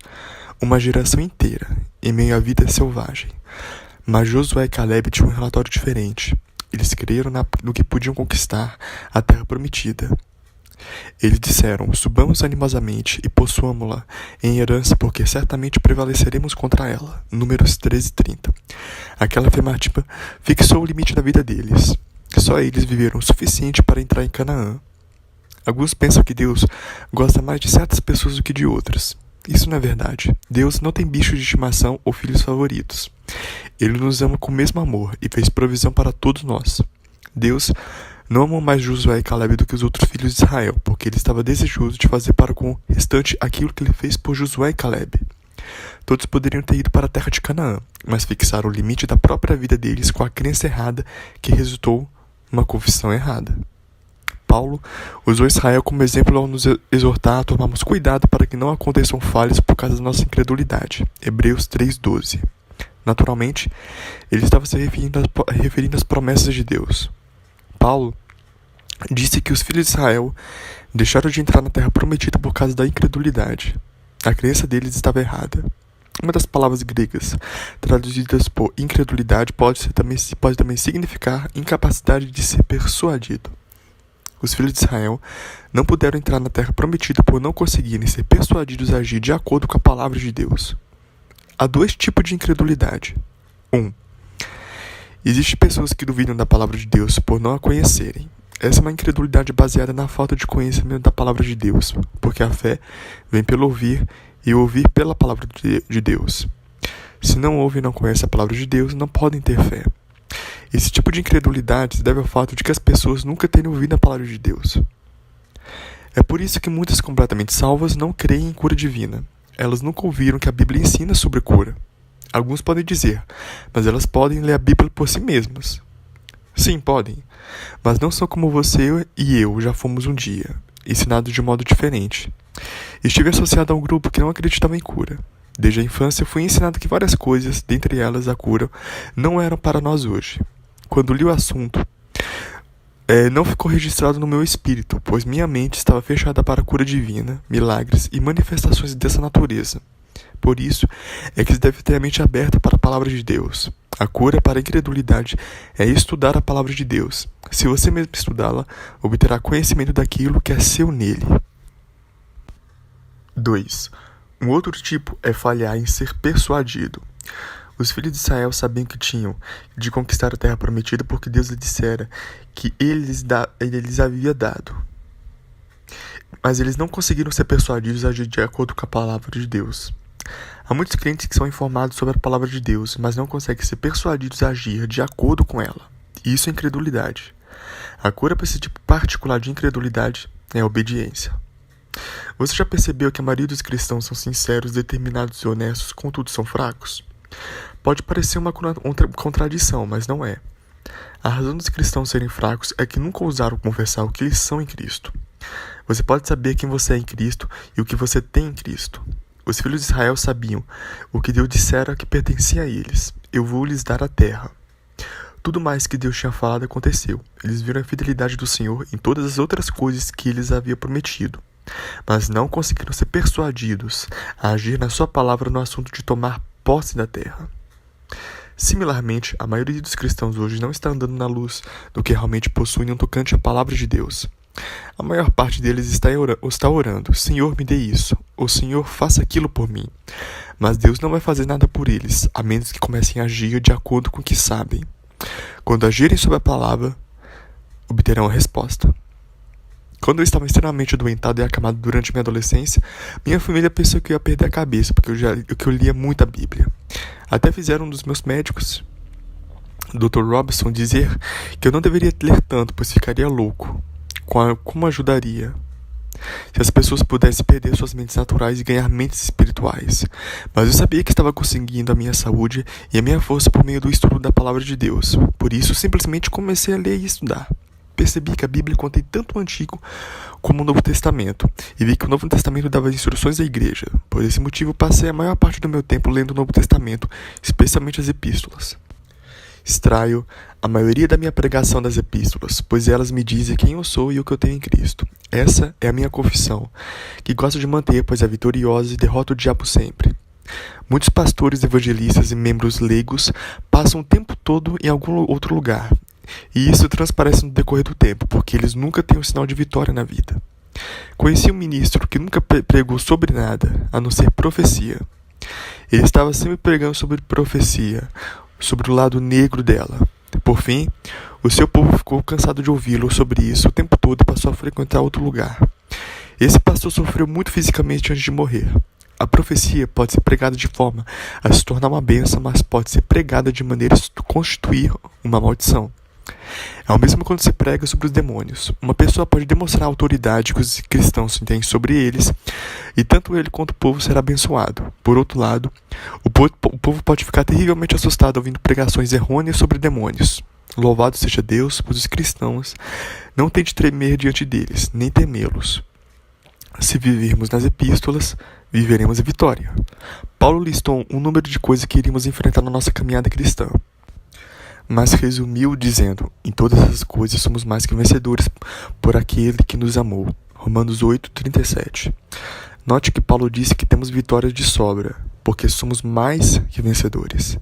uma geração inteira, em meio à vida selvagem. Mas Josué e Caleb tinham um relatório diferente. Eles creram no que podiam conquistar a terra prometida. Eles disseram: subamos animosamente e possuamo-la em herança, porque certamente prevaleceremos contra ela. Números 13:30. Aquela afirmativa fixou o limite da vida deles. Só eles viveram o suficiente para entrar em Canaã. Alguns pensam que Deus gosta mais de certas pessoas do que de outras. Isso não é verdade. Deus não tem bichos de estimação ou filhos favoritos. Ele nos ama com o mesmo amor e fez provisão para todos nós. Deus não amou mais Josué e Caleb do que os outros filhos de Israel, porque ele estava desejoso de fazer para com o restante aquilo que ele fez por Josué e Caleb. Todos poderiam ter ido para a terra de Canaã, mas fixaram o limite da própria vida deles com a crença errada que resultou numa confissão errada. Paulo usou Israel como exemplo ao nos exortar a tomarmos cuidado para que não aconteçam falhas por causa da nossa incredulidade. Hebreus 3:12. Naturalmente, ele estava se referindo às promessas de Deus. Paulo disse que os filhos de Israel deixaram de entrar na terra prometida por causa da incredulidade. A crença deles estava errada. Uma das palavras gregas traduzidas por incredulidade pode também significar incapacidade de ser persuadido. Os filhos de Israel não puderam entrar na terra prometida por não conseguirem ser persuadidos a agir de acordo com a palavra de Deus. Há 2 tipos de incredulidade. 1. Existem pessoas que duvidam da palavra de Deus por não a conhecerem. Essa é uma incredulidade baseada na falta de conhecimento da palavra de Deus, porque a fé vem pelo ouvir e ouvir pela palavra de Deus. Se não ouvem e não conhecem a palavra de Deus, não podem ter fé. Esse tipo de incredulidade se deve ao fato de que as pessoas nunca terem ouvido a palavra de Deus. É por isso que muitas completamente salvas não creem em cura divina. Elas nunca ouviram que a Bíblia ensina sobre cura. Alguns podem dizer, mas elas podem ler a Bíblia por si mesmas. Sim, podem, mas não são como você e eu já fomos um dia, ensinados de modo diferente. Estive associado a um grupo que não acreditava em cura. Desde a infância fui ensinado que várias coisas, dentre elas a cura, não eram para nós hoje. Quando li o assunto, não ficou registrado no meu espírito, pois minha mente estava fechada para a cura divina, milagres e manifestações dessa natureza. Por isso, é que se deve ter a mente aberta para a palavra de Deus. A cura para a incredulidade é estudar a palavra de Deus. Se você mesmo estudá-la, obterá conhecimento daquilo que é seu nele. 2. Um outro tipo é falhar em ser persuadido. Os filhos de Israel sabiam que tinham de conquistar a terra prometida porque Deus lhes dissera que ele lhes havia dado. Mas eles não conseguiram ser persuadidos a agir de acordo com a palavra de Deus. Há muitos crentes que são informados sobre a palavra de Deus, mas não conseguem ser persuadidos a agir de acordo com ela. E isso é incredulidade. A cura para esse tipo particular de incredulidade é a obediência. Você já percebeu que a maioria dos cristãos são sinceros, determinados e honestos, contudo são fracos? Pode parecer uma contradição, mas não é. A razão dos cristãos serem fracos é que nunca ousaram confessar o que eles são em Cristo. Você pode saber quem você é em Cristo e o que você tem em Cristo. Os filhos de Israel sabiam o que Deus dissera que pertencia a eles. Eu vou lhes dar a terra. Tudo mais que Deus tinha falado aconteceu. Eles viram a fidelidade do Senhor em todas as outras coisas que eles havia prometido, mas não conseguiram ser persuadidos a agir na sua palavra no assunto de tomar posse da terra. Similarmente, a maioria dos cristãos hoje não está andando na luz do que realmente possuem no tocante à palavra de Deus. A maior parte deles está orando: Senhor, me dê isso, ou Senhor, faça aquilo por mim. Mas Deus não vai fazer nada por eles, a menos que comecem a agir de acordo com o que sabem. Quando agirem sobre a palavra, obterão a resposta. Quando eu estava extremamente adoentado e acamado durante minha adolescência, minha família pensou que eu ia perder a cabeça, porque eu lia muita Bíblia. Até fizeram um dos meus médicos, Dr. Robinson, dizer que eu não deveria ler tanto, pois ficaria louco. Como ajudaria se as pessoas pudessem perder suas mentes naturais e ganhar mentes espirituais? Mas eu sabia que estava conseguindo a minha saúde e a minha força por meio do estudo da palavra de Deus. Por isso, simplesmente comecei a ler e estudar. Percebi que a Bíblia contém tanto o Antigo como o Novo Testamento, e vi que o Novo Testamento dava instruções à igreja. Por esse motivo, passei a maior parte do meu tempo lendo o Novo Testamento, especialmente as epístolas. Extraio a maioria da minha pregação das epístolas, pois elas me dizem quem eu sou e o que eu tenho em Cristo. Essa é a minha confissão, que gosto de manter, pois é vitoriosa e derrota o diabo sempre. Muitos pastores, evangelistas e membros leigos passam o tempo todo em algum outro lugar, e isso transparece no decorrer do tempo, porque eles nunca têm um sinal de vitória na vida. Conheci um ministro que nunca pregou sobre nada, a não ser profecia. Ele estava sempre pregando sobre profecia, sobre o lado negro dela. Por fim, o seu povo ficou cansado de ouvi-lo sobre isso o tempo todo e passou a frequentar outro lugar. Esse pastor sofreu muito fisicamente antes de morrer. A profecia pode ser pregada de forma a se tornar uma bênção, mas pode ser pregada de maneira a constituir uma maldição. É o mesmo quando se prega sobre os demônios. Uma pessoa pode demonstrar a autoridade que os cristãos têm sobre eles, e tanto ele quanto o povo será abençoado. Por outro lado, o povo pode ficar terrivelmente assustado ouvindo pregações errôneas sobre demônios. Louvado seja Deus, pois os cristãos não têm de tremer diante deles, nem temê-los. Se vivermos nas epístolas, viveremos a vitória. Paulo listou um número de coisas que iríamos enfrentar na nossa caminhada cristã, mas resumiu dizendo: em todas as coisas somos mais que vencedores por aquele que nos amou. Romanos 8:37. Note que Paulo disse que temos vitórias de sobra, porque somos mais que vencedores.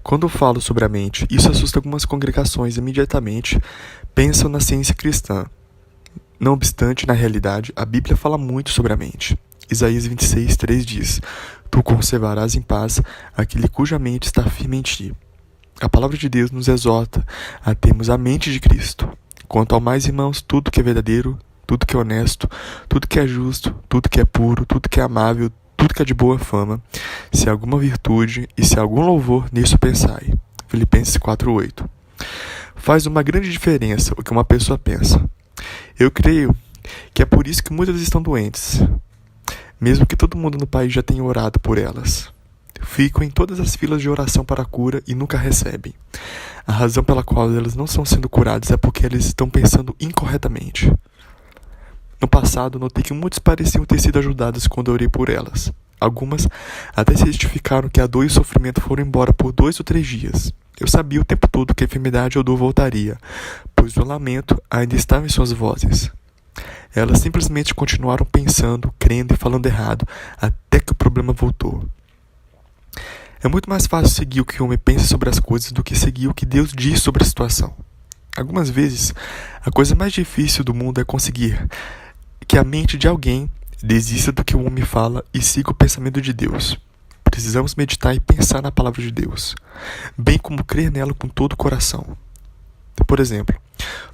Quando eu falo sobre a mente, isso assusta algumas congregações. Imediatamente pensam na ciência cristã. Não obstante, na realidade, a Bíblia fala muito sobre a mente. Isaías 26:3 diz: Tu conservarás em paz aquele cuja mente está firme em ti. A palavra de Deus nos exorta a termos a mente de Cristo. Quanto ao mais, irmãos, tudo que é verdadeiro, tudo que é honesto, tudo que é justo, tudo que é puro, tudo que é amável, tudo que é de boa fama, se há alguma virtude e se há algum louvor, nisso pensai. Filipenses 4:8. Faz uma grande diferença o que uma pessoa pensa. Eu creio que é por isso que muitas estão doentes, mesmo que todo mundo no país já tenha orado por elas. Ficam em todas as filas de oração para a cura e nunca recebem. A razão pela qual elas não estão sendo curadas é porque elas estão pensando incorretamente. No passado, notei que muitos pareciam ter sido ajudadas quando orei por elas. Algumas até se justificaram que a dor e o sofrimento foram embora por 2 ou 3 dias. Eu sabia o tempo todo que a enfermidade ou dor voltaria, pois o lamento ainda estava em suas vozes. Elas simplesmente continuaram pensando, crendo e falando errado, até que o problema voltou. É muito mais fácil seguir o que o homem pensa sobre as coisas do que seguir o que Deus diz sobre a situação. Algumas vezes, a coisa mais difícil do mundo é conseguir que a mente de alguém desista do que o homem fala e siga o pensamento de Deus. Precisamos meditar e pensar na palavra de Deus, bem como crer nela com todo o coração. Por exemplo,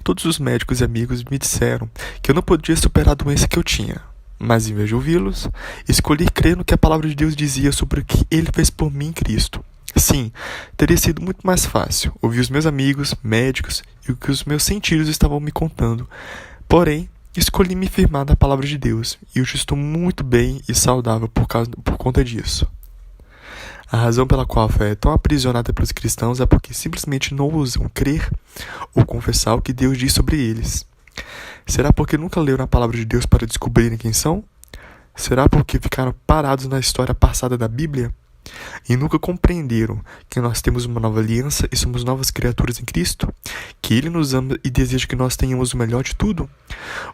todos os médicos e amigos me disseram que eu não podia superar a doença que eu tinha, mas em vez de ouvi-los, escolhi crer no que a palavra de Deus dizia sobre o que Ele fez por mim em Cristo. Sim, teria sido muito mais fácil ouvir os meus amigos, médicos e o que os meus sentidos estavam me contando. Porém, escolhi me firmar na palavra de Deus e hoje estou muito bem e saudável por conta disso. A razão pela qual a fé é tão aprisionada pelos cristãos é porque simplesmente não ousam crer ou confessar o que Deus diz sobre eles. Será porque nunca leram a palavra de Deus para descobrirem quem são? Será porque ficaram parados na história passada da Bíblia? E nunca compreenderam que nós temos uma nova aliança e somos novas criaturas em Cristo? Que Ele nos ama e deseja que nós tenhamos o melhor de tudo?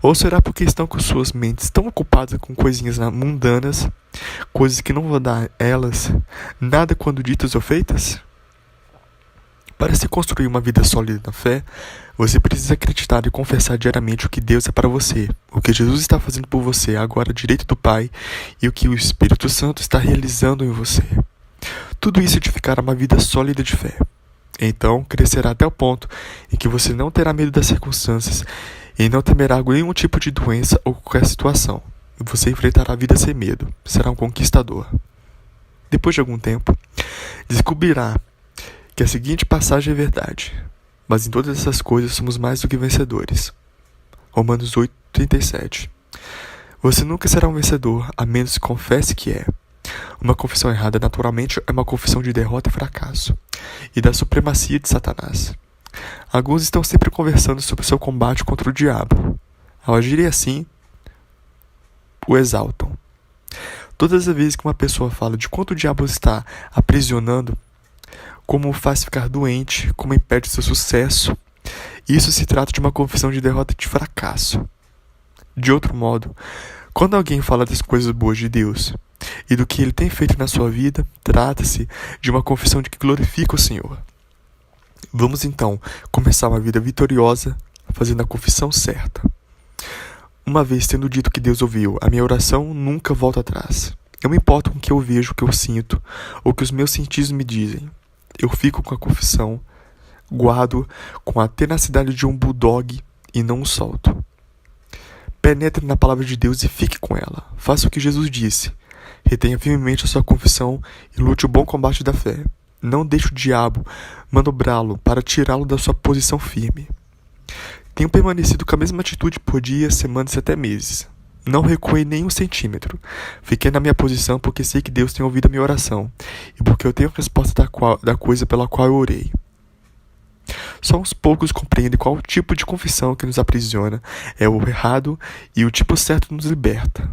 Ou será porque estão com suas mentes tão ocupadas com coisinhas mundanas, coisas que não vão dar a elas nada quando ditas ou feitas? Para se construir uma vida sólida na fé, você precisa acreditar e confessar diariamente o que Deus é para você, o que Jesus está fazendo por você agora direito do Pai e o que o Espírito Santo está realizando em você. Tudo isso edificará uma vida sólida de fé. Então, crescerá até o ponto em que você não terá medo das circunstâncias e não temerá nenhum tipo de doença ou qualquer situação. Você enfrentará a vida sem medo, será um conquistador. Depois de algum tempo, descobrirá que a seguinte passagem é verdade: mas em todas essas coisas somos mais do que vencedores. Romanos 8:37. Você nunca será um vencedor, a menos que confesse que é. Uma confissão errada, naturalmente, é uma confissão de derrota e fracasso, e da supremacia de Satanás. Alguns estão sempre conversando sobre o seu combate contra o diabo. Ao agirem assim, o exaltam. Todas as vezes que uma pessoa fala de quanto o diabo está aprisionando, como o faz ficar doente, como impede seu sucesso, isso se trata de uma confissão de derrota e de fracasso. De outro modo, quando alguém fala das coisas boas de Deus e do que Ele tem feito na sua vida, trata-se de uma confissão de que glorifica o Senhor. Vamos então começar uma vida vitoriosa fazendo a confissão certa. Uma vez tendo dito que Deus ouviu, a minha oração nunca volta atrás. Não me importa com o que eu vejo, o que eu sinto, ou o que os meus sentidos me dizem. Eu fico com a confissão, guardo com a tenacidade de um bulldog e não o solto. Penetre na palavra de Deus e fique com ela. Faça o que Jesus disse. Retenha firmemente a sua confissão e lute o bom combate da fé. Não deixe o diabo manobrá-lo para tirá-lo da sua posição firme. Tenho permanecido com a mesma atitude por dias, semanas e até meses. Não recuei nem um centímetro. Fiquei na minha posição porque sei que Deus tem ouvido a minha oração e porque eu tenho a resposta da coisa pela qual eu orei. Só uns poucos compreendem qual tipo de confissão que nos aprisiona é o errado e o tipo certo nos liberta.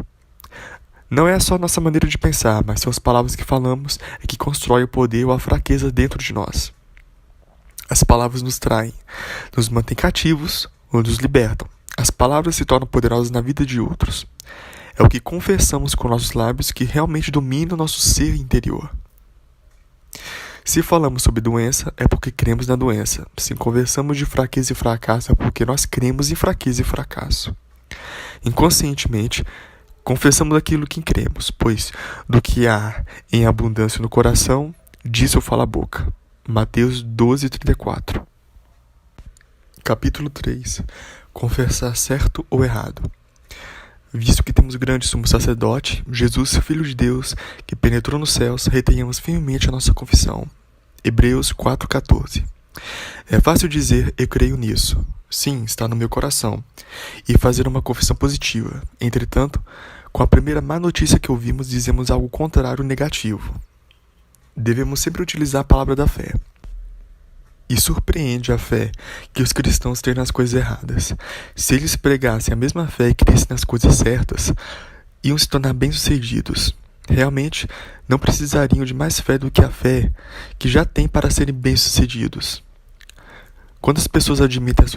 Não é só nossa maneira de pensar, mas são as palavras que falamos que constroem o poder ou a fraqueza dentro de nós. As palavras nos traem, nos mantêm cativos ou nos libertam. As palavras se tornam poderosas na vida de outros. É o que confessamos com nossos lábios que realmente domina o nosso ser interior. Se falamos sobre doença, é porque cremos na doença. Se conversamos de fraqueza e fracasso, é porque nós cremos em fraqueza e fracasso. Inconscientemente, confessamos aquilo que cremos, pois do que há em abundância no coração, disso fala a boca. Mateus 12:34. Capítulo 3. Confessar certo ou errado. Visto que temos grande sumo sacerdote, Jesus, Filho de Deus, que penetrou nos céus, retenhamos firmemente a nossa confissão. Hebreus 4:14. É fácil dizer, eu creio nisso. Sim, está no meu coração. E fazer uma confissão positiva. Entretanto, com a primeira má notícia que ouvimos, dizemos algo contrário negativo. Devemos sempre utilizar a palavra da fé. E surpreende a fé que os cristãos têm nas coisas erradas. Se eles pregassem a mesma fé e crescem nas coisas certas, iam se tornar bem-sucedidos. realmente não precisariam de mais fé do que a fé que já têm para serem bem-sucedidos. Quando as pessoas admitem as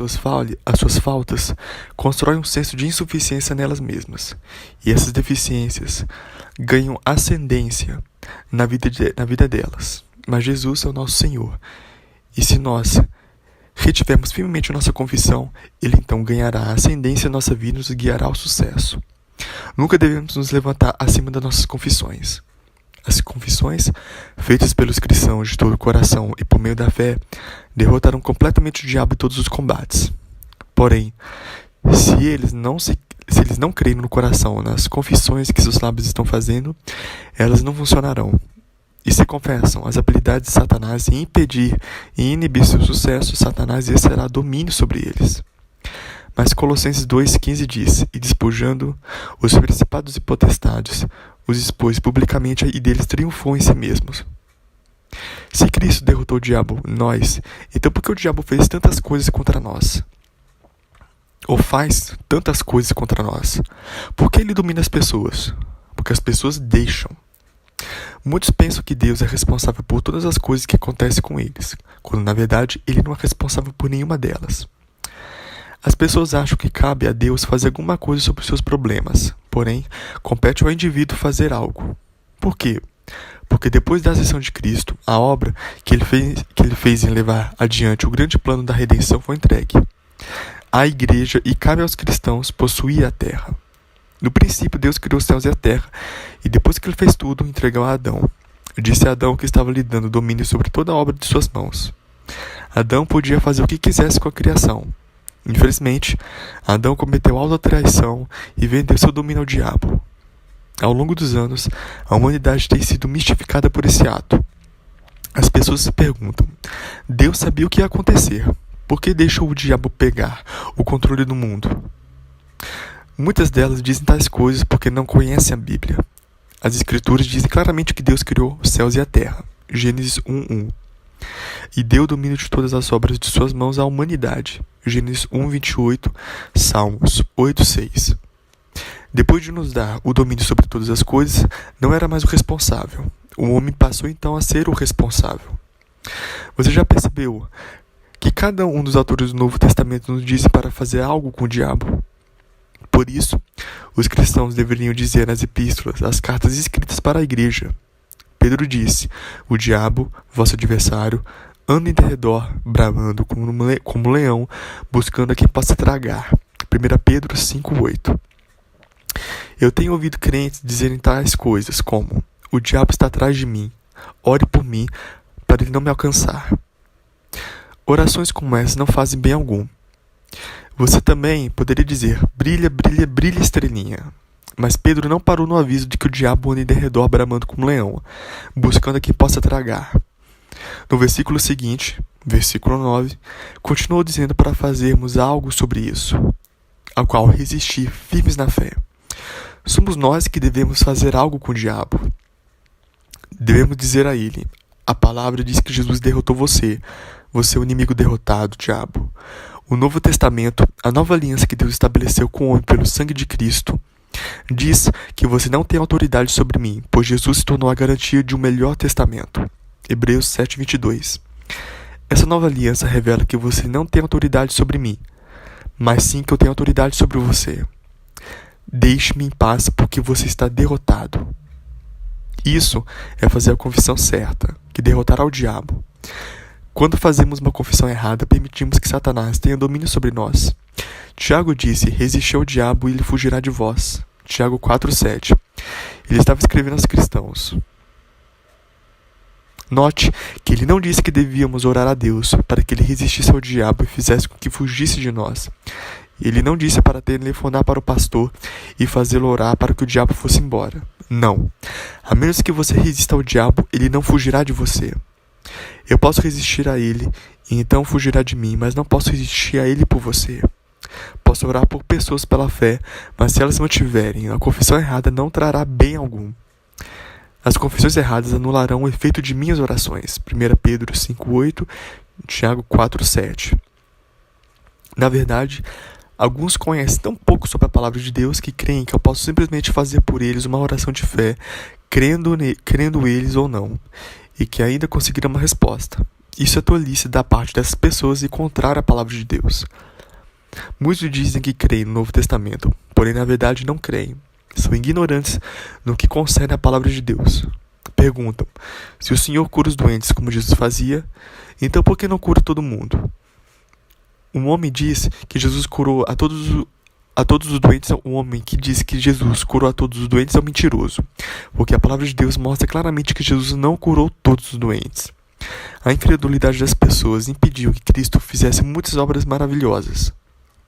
suas faltas, constroem um senso de insuficiência nelas mesmas, e essas deficiências ganham ascendência na vida delas. Mas Jesus é o nosso Senhor, e se nós retivermos firmemente a nossa confissão, Ele então ganhará ascendência em nossa vida e nos guiará ao sucesso. Nunca devemos nos levantar acima das nossas confissões. As confissões, feitas pelos cristãos de todo o coração e por meio da fé, derrotarão completamente o diabo em todos os combates. Porém, se eles não crerem no coração nas confissões que seus lábios estão fazendo, elas não funcionarão. E se confessam as habilidades de Satanás em impedir e inibir seu sucesso, Satanás exercerá domínio sobre eles. Mas Colossenses 2,15 diz: e despojando os principados e potestades, os expôs publicamente e deles triunfou em si mesmos. Se Cristo derrotou o diabo, nós, então por que o diabo fez tantas coisas contra nós? Ou faz tantas coisas contra nós? Por que ele domina as pessoas? Porque as pessoas deixam. Muitos pensam que Deus é responsável por todas as coisas que acontecem com eles, quando na verdade Ele não é responsável por nenhuma delas. As pessoas acham que cabe a Deus fazer alguma coisa sobre os seus problemas, porém, compete ao indivíduo fazer algo. Por quê? Porque depois da ascensão de Cristo, a obra que ele fez em levar adiante o grande plano da redenção foi entregue à igreja e cabe aos cristãos possuir a terra. No princípio, Deus criou os céus e a terra, e depois que ele fez tudo, entregou a Adão. Disse a Adão que estava lhe dando domínio sobre toda a obra de suas mãos. Adão podia fazer o que quisesse com a criação. Infelizmente, Adão cometeu autotraição e vendeu seu domínio ao diabo. Ao longo dos anos, a humanidade tem sido mistificada por esse ato. As pessoas se perguntam: Deus sabia o que ia acontecer? Por que deixou o diabo pegar o controle do mundo? Muitas delas dizem tais coisas porque não conhecem a Bíblia. As Escrituras dizem claramente que Deus criou os céus e a terra. Gênesis 1:1. E deu o domínio de todas as obras de suas mãos à humanidade. Gênesis 1:28, Salmos 8:6. Depois de nos dar o domínio sobre todas as coisas, não era mais o responsável. O homem passou então a ser o responsável. Você já percebeu que cada um dos autores do Novo Testamento nos dizem para fazer algo com o diabo? Por isso, os cristãos deveriam dizer nas epístolas as cartas escritas para a igreja. Pedro disse: o diabo, vosso adversário, anda em derredor, bramando como leão, buscando a quem possa tragar. 1 Pedro 5:8. Eu tenho ouvido crentes dizerem tais coisas como: o diabo está atrás de mim, ore por mim para ele não me alcançar. Orações como essas não fazem bem algum. Você também poderia dizer: brilha, brilha, brilha, estrelinha. Mas Pedro não parou no aviso de que o diabo anda em derredor bramando como leão, buscando a quem possa tragar. No versículo seguinte, versículo 9, continuou dizendo para fazermos algo sobre isso, ao qual resistir firmes na fé. Somos nós que devemos fazer algo com o diabo. Devemos dizer a ele: a palavra diz que Jesus derrotou você. Você é o inimigo derrotado, diabo. O Novo Testamento, a nova aliança que Deus estabeleceu com o homem pelo sangue de Cristo, diz que você não tem autoridade sobre mim, pois Jesus se tornou a garantia de um melhor testamento. Hebreus 7:22. Essa nova aliança revela que você não tem autoridade sobre mim, mas sim que eu tenho autoridade sobre você. Deixe-me em paz porque você está derrotado. Isso é fazer a confissão certa, que derrotará o diabo. Quando fazemos uma confissão errada, permitimos que Satanás tenha domínio sobre nós. Tiago disse: resisti ao diabo e ele fugirá de vós. Tiago 4:7. Ele estava escrevendo aos cristãos. Note que ele não disse que devíamos orar a Deus para que ele resistisse ao diabo e fizesse com que fugisse de nós. Ele não disse para telefonar para o pastor e fazê-lo orar para que o diabo fosse embora. Não. A menos que você resista ao diabo, ele não fugirá de você. Eu posso resistir a ele, e então fugirá de mim, mas não posso resistir a ele por você. Posso orar por pessoas pela fé, mas se elas mantiverem a confissão errada, não trará bem algum. As confissões erradas anularão o efeito de minhas orações. 1 Pedro 5:8, Tiago 4:7. Na verdade, Alguns conhecem tão pouco sobre a palavra de Deus que creem que eu posso simplesmente fazer por eles uma oração de fé, crendo eles ou não, e que ainda conseguirão uma resposta. Isso é tolice da parte dessas pessoas e contrário à palavra de Deus. Muitos dizem que creem no Novo Testamento, porém na verdade não creem. São ignorantes no que concerne à palavra de Deus. Perguntam: se o Senhor cura os doentes como Jesus fazia, então por que não cura todo mundo? Um homem diz que Jesus curou a todos os doentes. Um homem que diz que Jesus curou a todos os doentes é um mentiroso, porque a palavra de Deus mostra claramente que Jesus não curou todos os doentes. A incredulidade das pessoas impediu que Cristo fizesse muitas obras maravilhosas.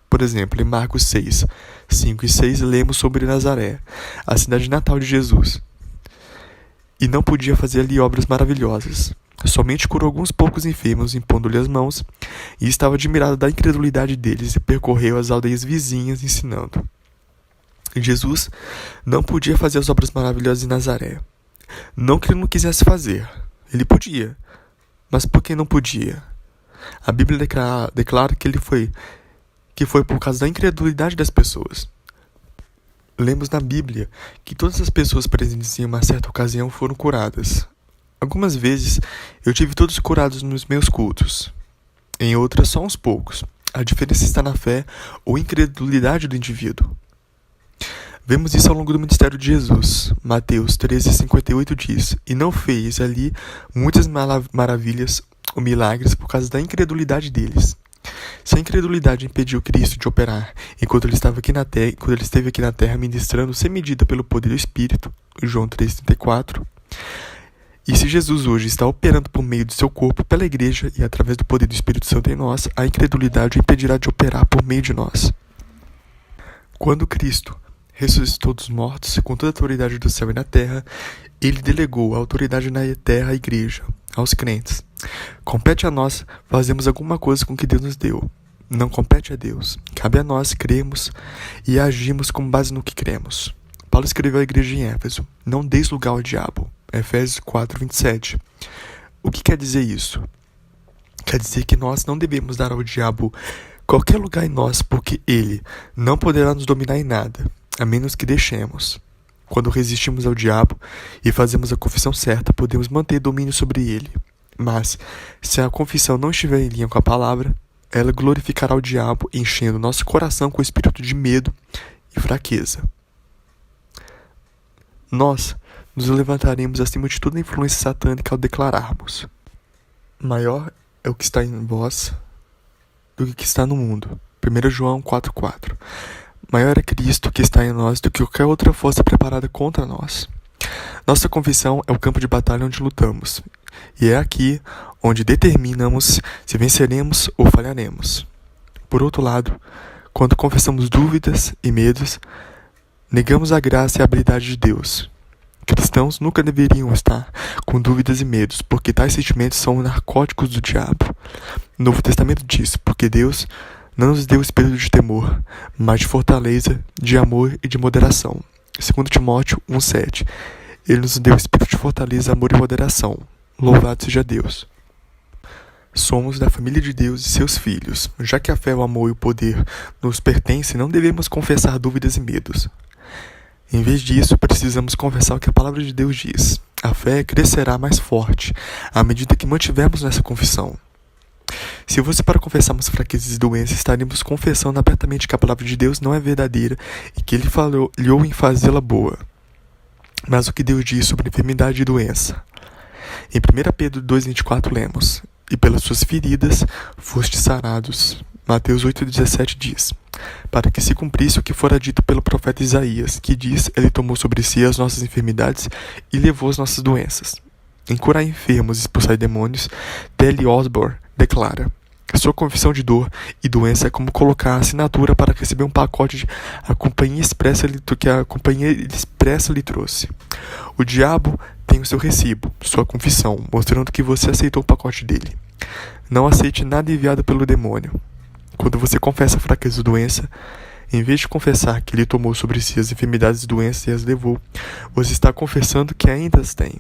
Por exemplo, em Marcos 6, 5 e 6, lemos sobre Nazaré, a cidade natal de Jesus. E não podia fazer ali obras maravilhosas. Somente curou alguns poucos enfermos, impondo-lhe as mãos, e estava admirado da incredulidade deles e percorreu as aldeias vizinhas ensinando. Jesus não podia fazer as obras maravilhosas em Nazaré. Não que ele não quisesse fazer. Ele podia. Mas por que não podia? A Bíblia declara que foi por causa da incredulidade das pessoas. Lemos na Bíblia que todas as pessoas presentes em uma certa ocasião foram curadas. Algumas vezes eu tive todos curados nos meus cultos. Em outras, só uns poucos. A diferença está na fé ou incredulidade do indivíduo. Vemos isso ao longo do ministério de Jesus. Mateus 13:58 diz: e não fez ali muitas maravilhas ou milagres por causa da incredulidade deles. Se a incredulidade impediu Cristo de operar enquanto ele esteve aqui na terra ministrando sem medida pelo poder do Espírito, João 3:34, e se Jesus hoje está operando por meio do seu corpo, pela igreja e através do poder do Espírito Santo em nós, a incredulidade o impedirá de operar por meio de nós. Quando Cristo ressuscitou dos mortos, com toda a autoridade do céu e da terra, ele delegou a autoridade na terra à igreja, aos crentes. Compete a nós fazermos alguma coisa com o que Deus nos deu. Não compete a Deus. Cabe a nós cremos e agimos com base no que cremos. Paulo escreveu à igreja em Éfeso: não deis lugar ao diabo. Efésios 4:27. O que quer dizer isso? Quer dizer que nós não devemos dar ao diabo qualquer lugar em nós, porque ele não poderá nos dominar em nada, a menos que deixemos. Quando resistimos ao diabo e fazemos a confissão certa, podemos manter domínio sobre ele. Mas, se a confissão não estiver em linha com a palavra, ela glorificará o diabo, enchendo nosso coração com o espírito de medo e fraqueza. Nós nos levantaremos acima de toda a influência satânica ao declararmos: maior é o que está em vós do que está no mundo. 1 João 4:4. Maior é Cristo que está em nós do que qualquer outra força preparada contra nós. Nossa confissão é o campo de batalha onde lutamos, e é aqui onde determinamos se venceremos ou falharemos. Por outro lado, quando confessamos dúvidas e medos, negamos a graça e a habilidade de Deus. Cristãos nunca deveriam estar com dúvidas e medos, porque tais sentimentos são narcóticos do diabo. O Novo Testamento diz: porque Deus não nos deu espírito de temor, mas de fortaleza, de amor e de moderação. 2 Timóteo 1:7. Ele nos deu espírito de fortaleza, amor e moderação. Louvado seja Deus. Somos da família de Deus e seus filhos. Já que a fé, o amor e o poder nos pertencem, não devemos confessar dúvidas e medos. Em vez disso, precisamos confessar o que a palavra de Deus diz. A fé crescerá mais forte à medida que mantivermos nessa confissão. Se fosse para confessarmos fraquezas e doenças, estaremos confessando abertamente que a palavra de Deus não é verdadeira e que ele falhou em fazê-la boa. Mas o que Deus diz sobre enfermidade e doença? Em 1 Pedro 2:24 lemos: e pelas suas feridas fostes sarados. Mateus 8:17 diz: para que se cumprisse o que fora dito pelo profeta Isaías, que diz: ele tomou sobre si as nossas enfermidades e levou as nossas doenças. Em curar enfermos e expulsar demônios, T.L. Osborne declara: sua confissão de dor e doença é como colocar a assinatura para receber um pacote que a Companhia Expressa lhe trouxe. O diabo tem o seu recibo, sua confissão, mostrando que você aceitou o pacote dele. Não aceite nada enviado pelo demônio. Quando você confessa a fraqueza ou doença, em vez de confessar que ele tomou sobre si as enfermidades e doenças e as levou, você está confessando que ainda as tem.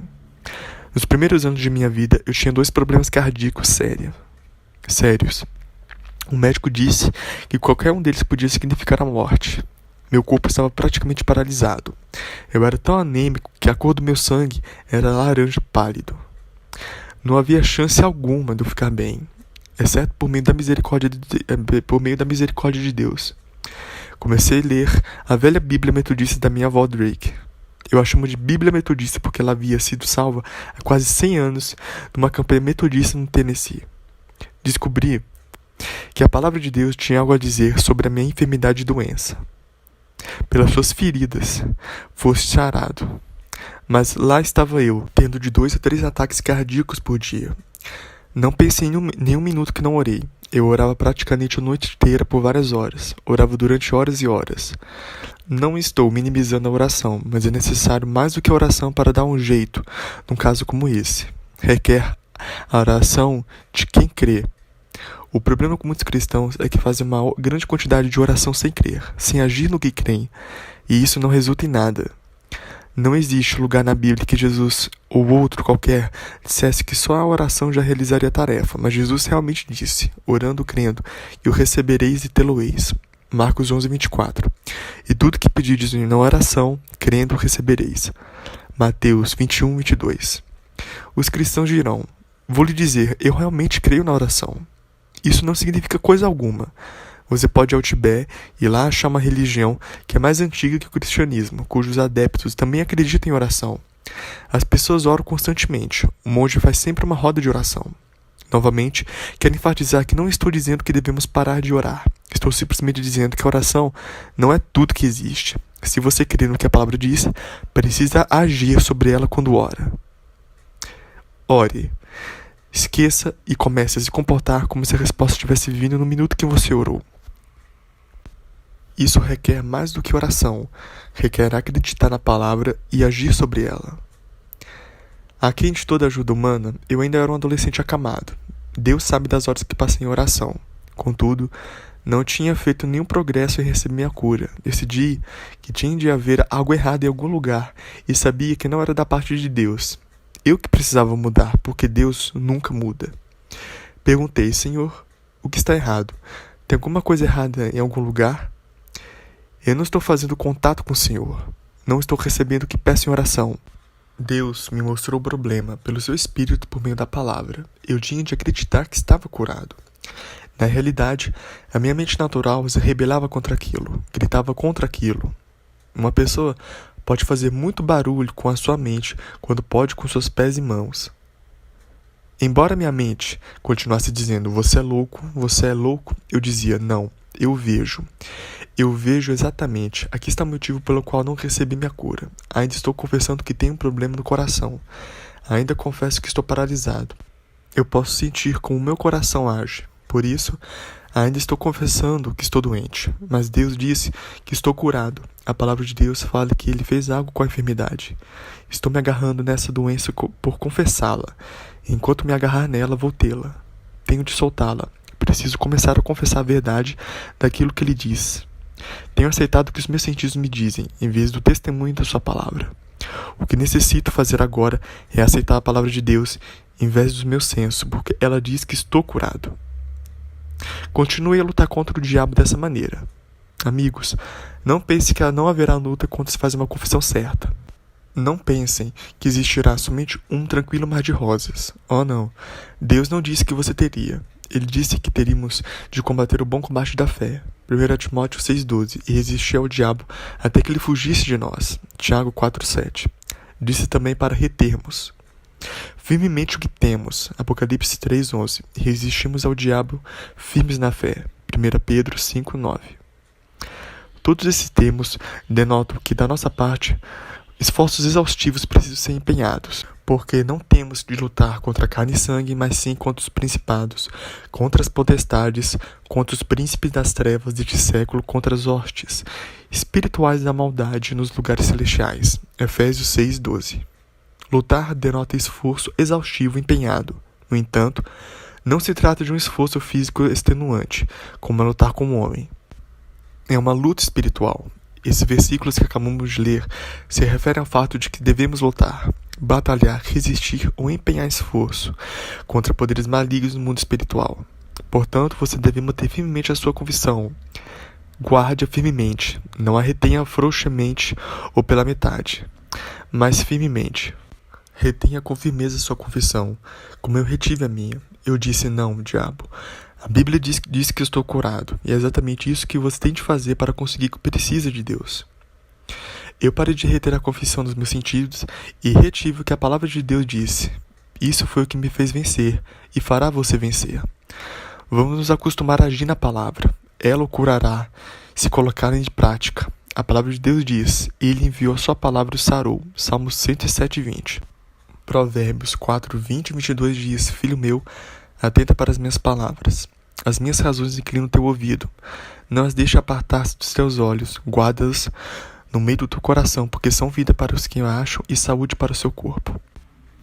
Nos primeiros anos de minha vida, eu tinha 2 problemas cardíacos sérios. O médico disse que qualquer um deles podia significar a morte. Meu corpo estava praticamente paralisado. Eu era tão anêmico que a cor do meu sangue era laranja pálido. Não havia chance alguma de eu ficar bem, exceto por meio da misericórdia de Deus. Comecei a ler a velha Bíblia Metodista da minha avó Drake. Eu a chamo de Bíblia Metodista porque ela havia sido salva há quase 100 anos numa campanha metodista no Tennessee. Descobri que a palavra de Deus tinha algo a dizer sobre a minha enfermidade e doença. Pelas suas feridas, foste sarado. Mas lá estava eu, tendo de 2 a 3 ataques cardíacos por dia. Não pensei em nenhum minuto que não orei. Eu orava praticamente a noite inteira por várias horas. Orava durante horas e horas. Não estou minimizando a oração, mas é necessário mais do que a oração para dar um jeito, num caso como esse. Requer a oração de quem crê. O problema com muitos cristãos é que fazem uma grande quantidade de oração sem crer, sem agir no que creem, e isso não resulta em nada. Não existe lugar na Bíblia que Jesus, ou outro qualquer, dissesse que só a oração já realizaria a tarefa, mas Jesus realmente disse, orando crendo, e o recebereis e tê-lo-eis. Marcos 11:24. E tudo que pedirdes na oração, crendo, recebereis. Mateus 21:22. Os cristãos dirão, vou lhe dizer, eu realmente creio na oração. Isso não significa coisa alguma. Você pode ir ao Tibete e lá achar uma religião que é mais antiga que o cristianismo, cujos adeptos também acreditam em oração. As pessoas oram constantemente. O monge faz sempre uma roda de oração. Novamente, quero enfatizar que não estou dizendo que devemos parar de orar. Estou simplesmente dizendo que a oração não é tudo que existe. Se você crê no que a palavra diz, precisa agir sobre ela quando ora. Ore. Esqueça e comece a se comportar como se a resposta tivesse vindo no minuto que você orou. Isso requer mais do que oração, requer acreditar na palavra e agir sobre ela. Aquém de toda ajuda humana, eu ainda era um adolescente acamado. Deus sabe das horas que passei em oração. Contudo, não tinha feito nenhum progresso em receber minha cura. Decidi que tinha de haver algo errado em algum lugar e sabia que não era da parte de Deus. Eu que precisava mudar, porque Deus nunca muda. Perguntei, Senhor, o que está errado? Tem alguma coisa errada em algum lugar? Eu não estou fazendo contato com o Senhor. Não estou recebendo o que peço em oração. Deus me mostrou o problema pelo seu Espírito por meio da palavra. Eu tinha de acreditar que estava curado. Na realidade, a minha mente natural se rebelava contra aquilo, gritava contra aquilo. Uma pessoa pode fazer muito barulho com a sua mente quando pode com seus pés e mãos. Embora minha mente continuasse dizendo, você é louco, eu dizia, não, eu vejo. Eu vejo exatamente. Aqui está o motivo pelo qual não recebi minha cura. Ainda estou confessando que tenho um problema no coração. Ainda confesso que estou paralisado. Eu posso sentir como o meu coração age. Por isso, ainda estou confessando que estou doente. Mas Deus disse que estou curado. A palavra de Deus fala que Ele fez algo com a enfermidade. Estou me agarrando nessa doença por confessá-la. Enquanto me agarrar nela, vou tê-la. Tenho de soltá-la. Preciso começar a confessar a verdade daquilo que Ele diz. Tenho aceitado o que os meus sentidos me dizem, em vez do testemunho da sua palavra. O que necessito fazer agora é aceitar a palavra de Deus, em vez dos meus sensos, porque ela diz que estou curado. Continue a lutar contra o diabo dessa maneira. Amigos, não pense que não haverá luta quando se faz uma confissão certa. Não pensem que existirá somente um tranquilo mar de rosas. Oh não, Deus não disse que você teria. Ele disse que teríamos de combater o bom combate da fé. 1 Timóteo 6,12. E resistir ao diabo até que ele fugisse de nós. Tiago 4,7. Disse também para retermos firmemente o que temos. Apocalipse 3,11. E resistimos ao diabo firmes na fé. 1 Pedro 5,9. Todos esses termos denotam que, da nossa parte, esforços exaustivos precisam ser empenhados, porque não temos de lutar contra carne e sangue, mas sim contra os principados, contra as potestades, contra os príncipes das trevas deste século, contra as hostes espirituais da maldade nos lugares celestiais. Efésios 6,12. Lutar denota esforço exaustivo empenhado. No entanto, não se trata de um esforço físico extenuante, como é lutar com um homem. É uma luta espiritual. Esses versículos que acabamos de ler se referem ao fato de que devemos lutar, batalhar, resistir ou empenhar esforço contra poderes malignos no mundo espiritual. Portanto, você deve manter firmemente a sua confissão. Guarde-a firmemente, não a retenha frouxamente ou pela metade, mas firmemente. Retenha com firmeza sua confissão, como eu retive a minha. Eu disse: não, diabo. A Bíblia diz que estou curado, e é exatamente isso que você tem de fazer para conseguir o que precisa de Deus. Eu parei de reter a confissão dos meus sentidos e retive o que a palavra de Deus disse. Isso foi o que me fez vencer e fará você vencer. Vamos nos acostumar a agir na palavra. Ela o curará se colocarem em prática. A palavra de Deus diz: Ele enviou a sua palavra e o sarou. Salmos 107:20. Provérbios 4:20 e 22 diz: Filho meu, atenta para as minhas palavras. As minhas razões inclinam o teu ouvido. Não as deixe apartar-se dos teus olhos. Guarda-as no meio do teu coração, porque são vida para os que acham e saúde para o seu corpo.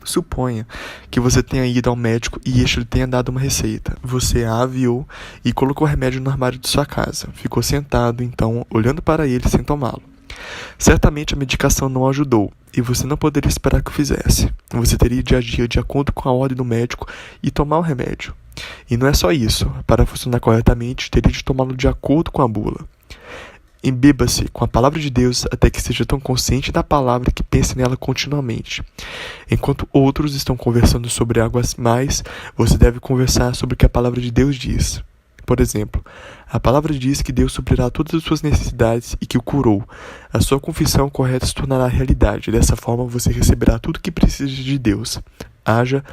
Suponha que você tenha ido ao médico e este lhe tenha dado uma receita. Você a aviou e colocou o remédio no armário de sua casa. Ficou sentado, então, olhando para ele sem tomá-lo. Certamente a medicação não ajudou, e você não poderia esperar que o fizesse. Você teria de agir de acordo com a ordem do médico e tomar o remédio. E não é só isso. Para funcionar corretamente, teria de tomá-lo de acordo com a bula. Embeba-se com a palavra de Deus até que seja tão consciente da palavra que pense nela continuamente. Enquanto outros estão conversando sobre algo mais, você deve conversar sobre o que a palavra de Deus diz. Por exemplo, a palavra diz que Deus suprirá todas as suas necessidades e que o curou. A sua confissão correta se tornará realidade. Dessa forma, você receberá tudo o que precisa de Deus. Haja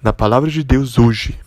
na palavra de Deus hoje.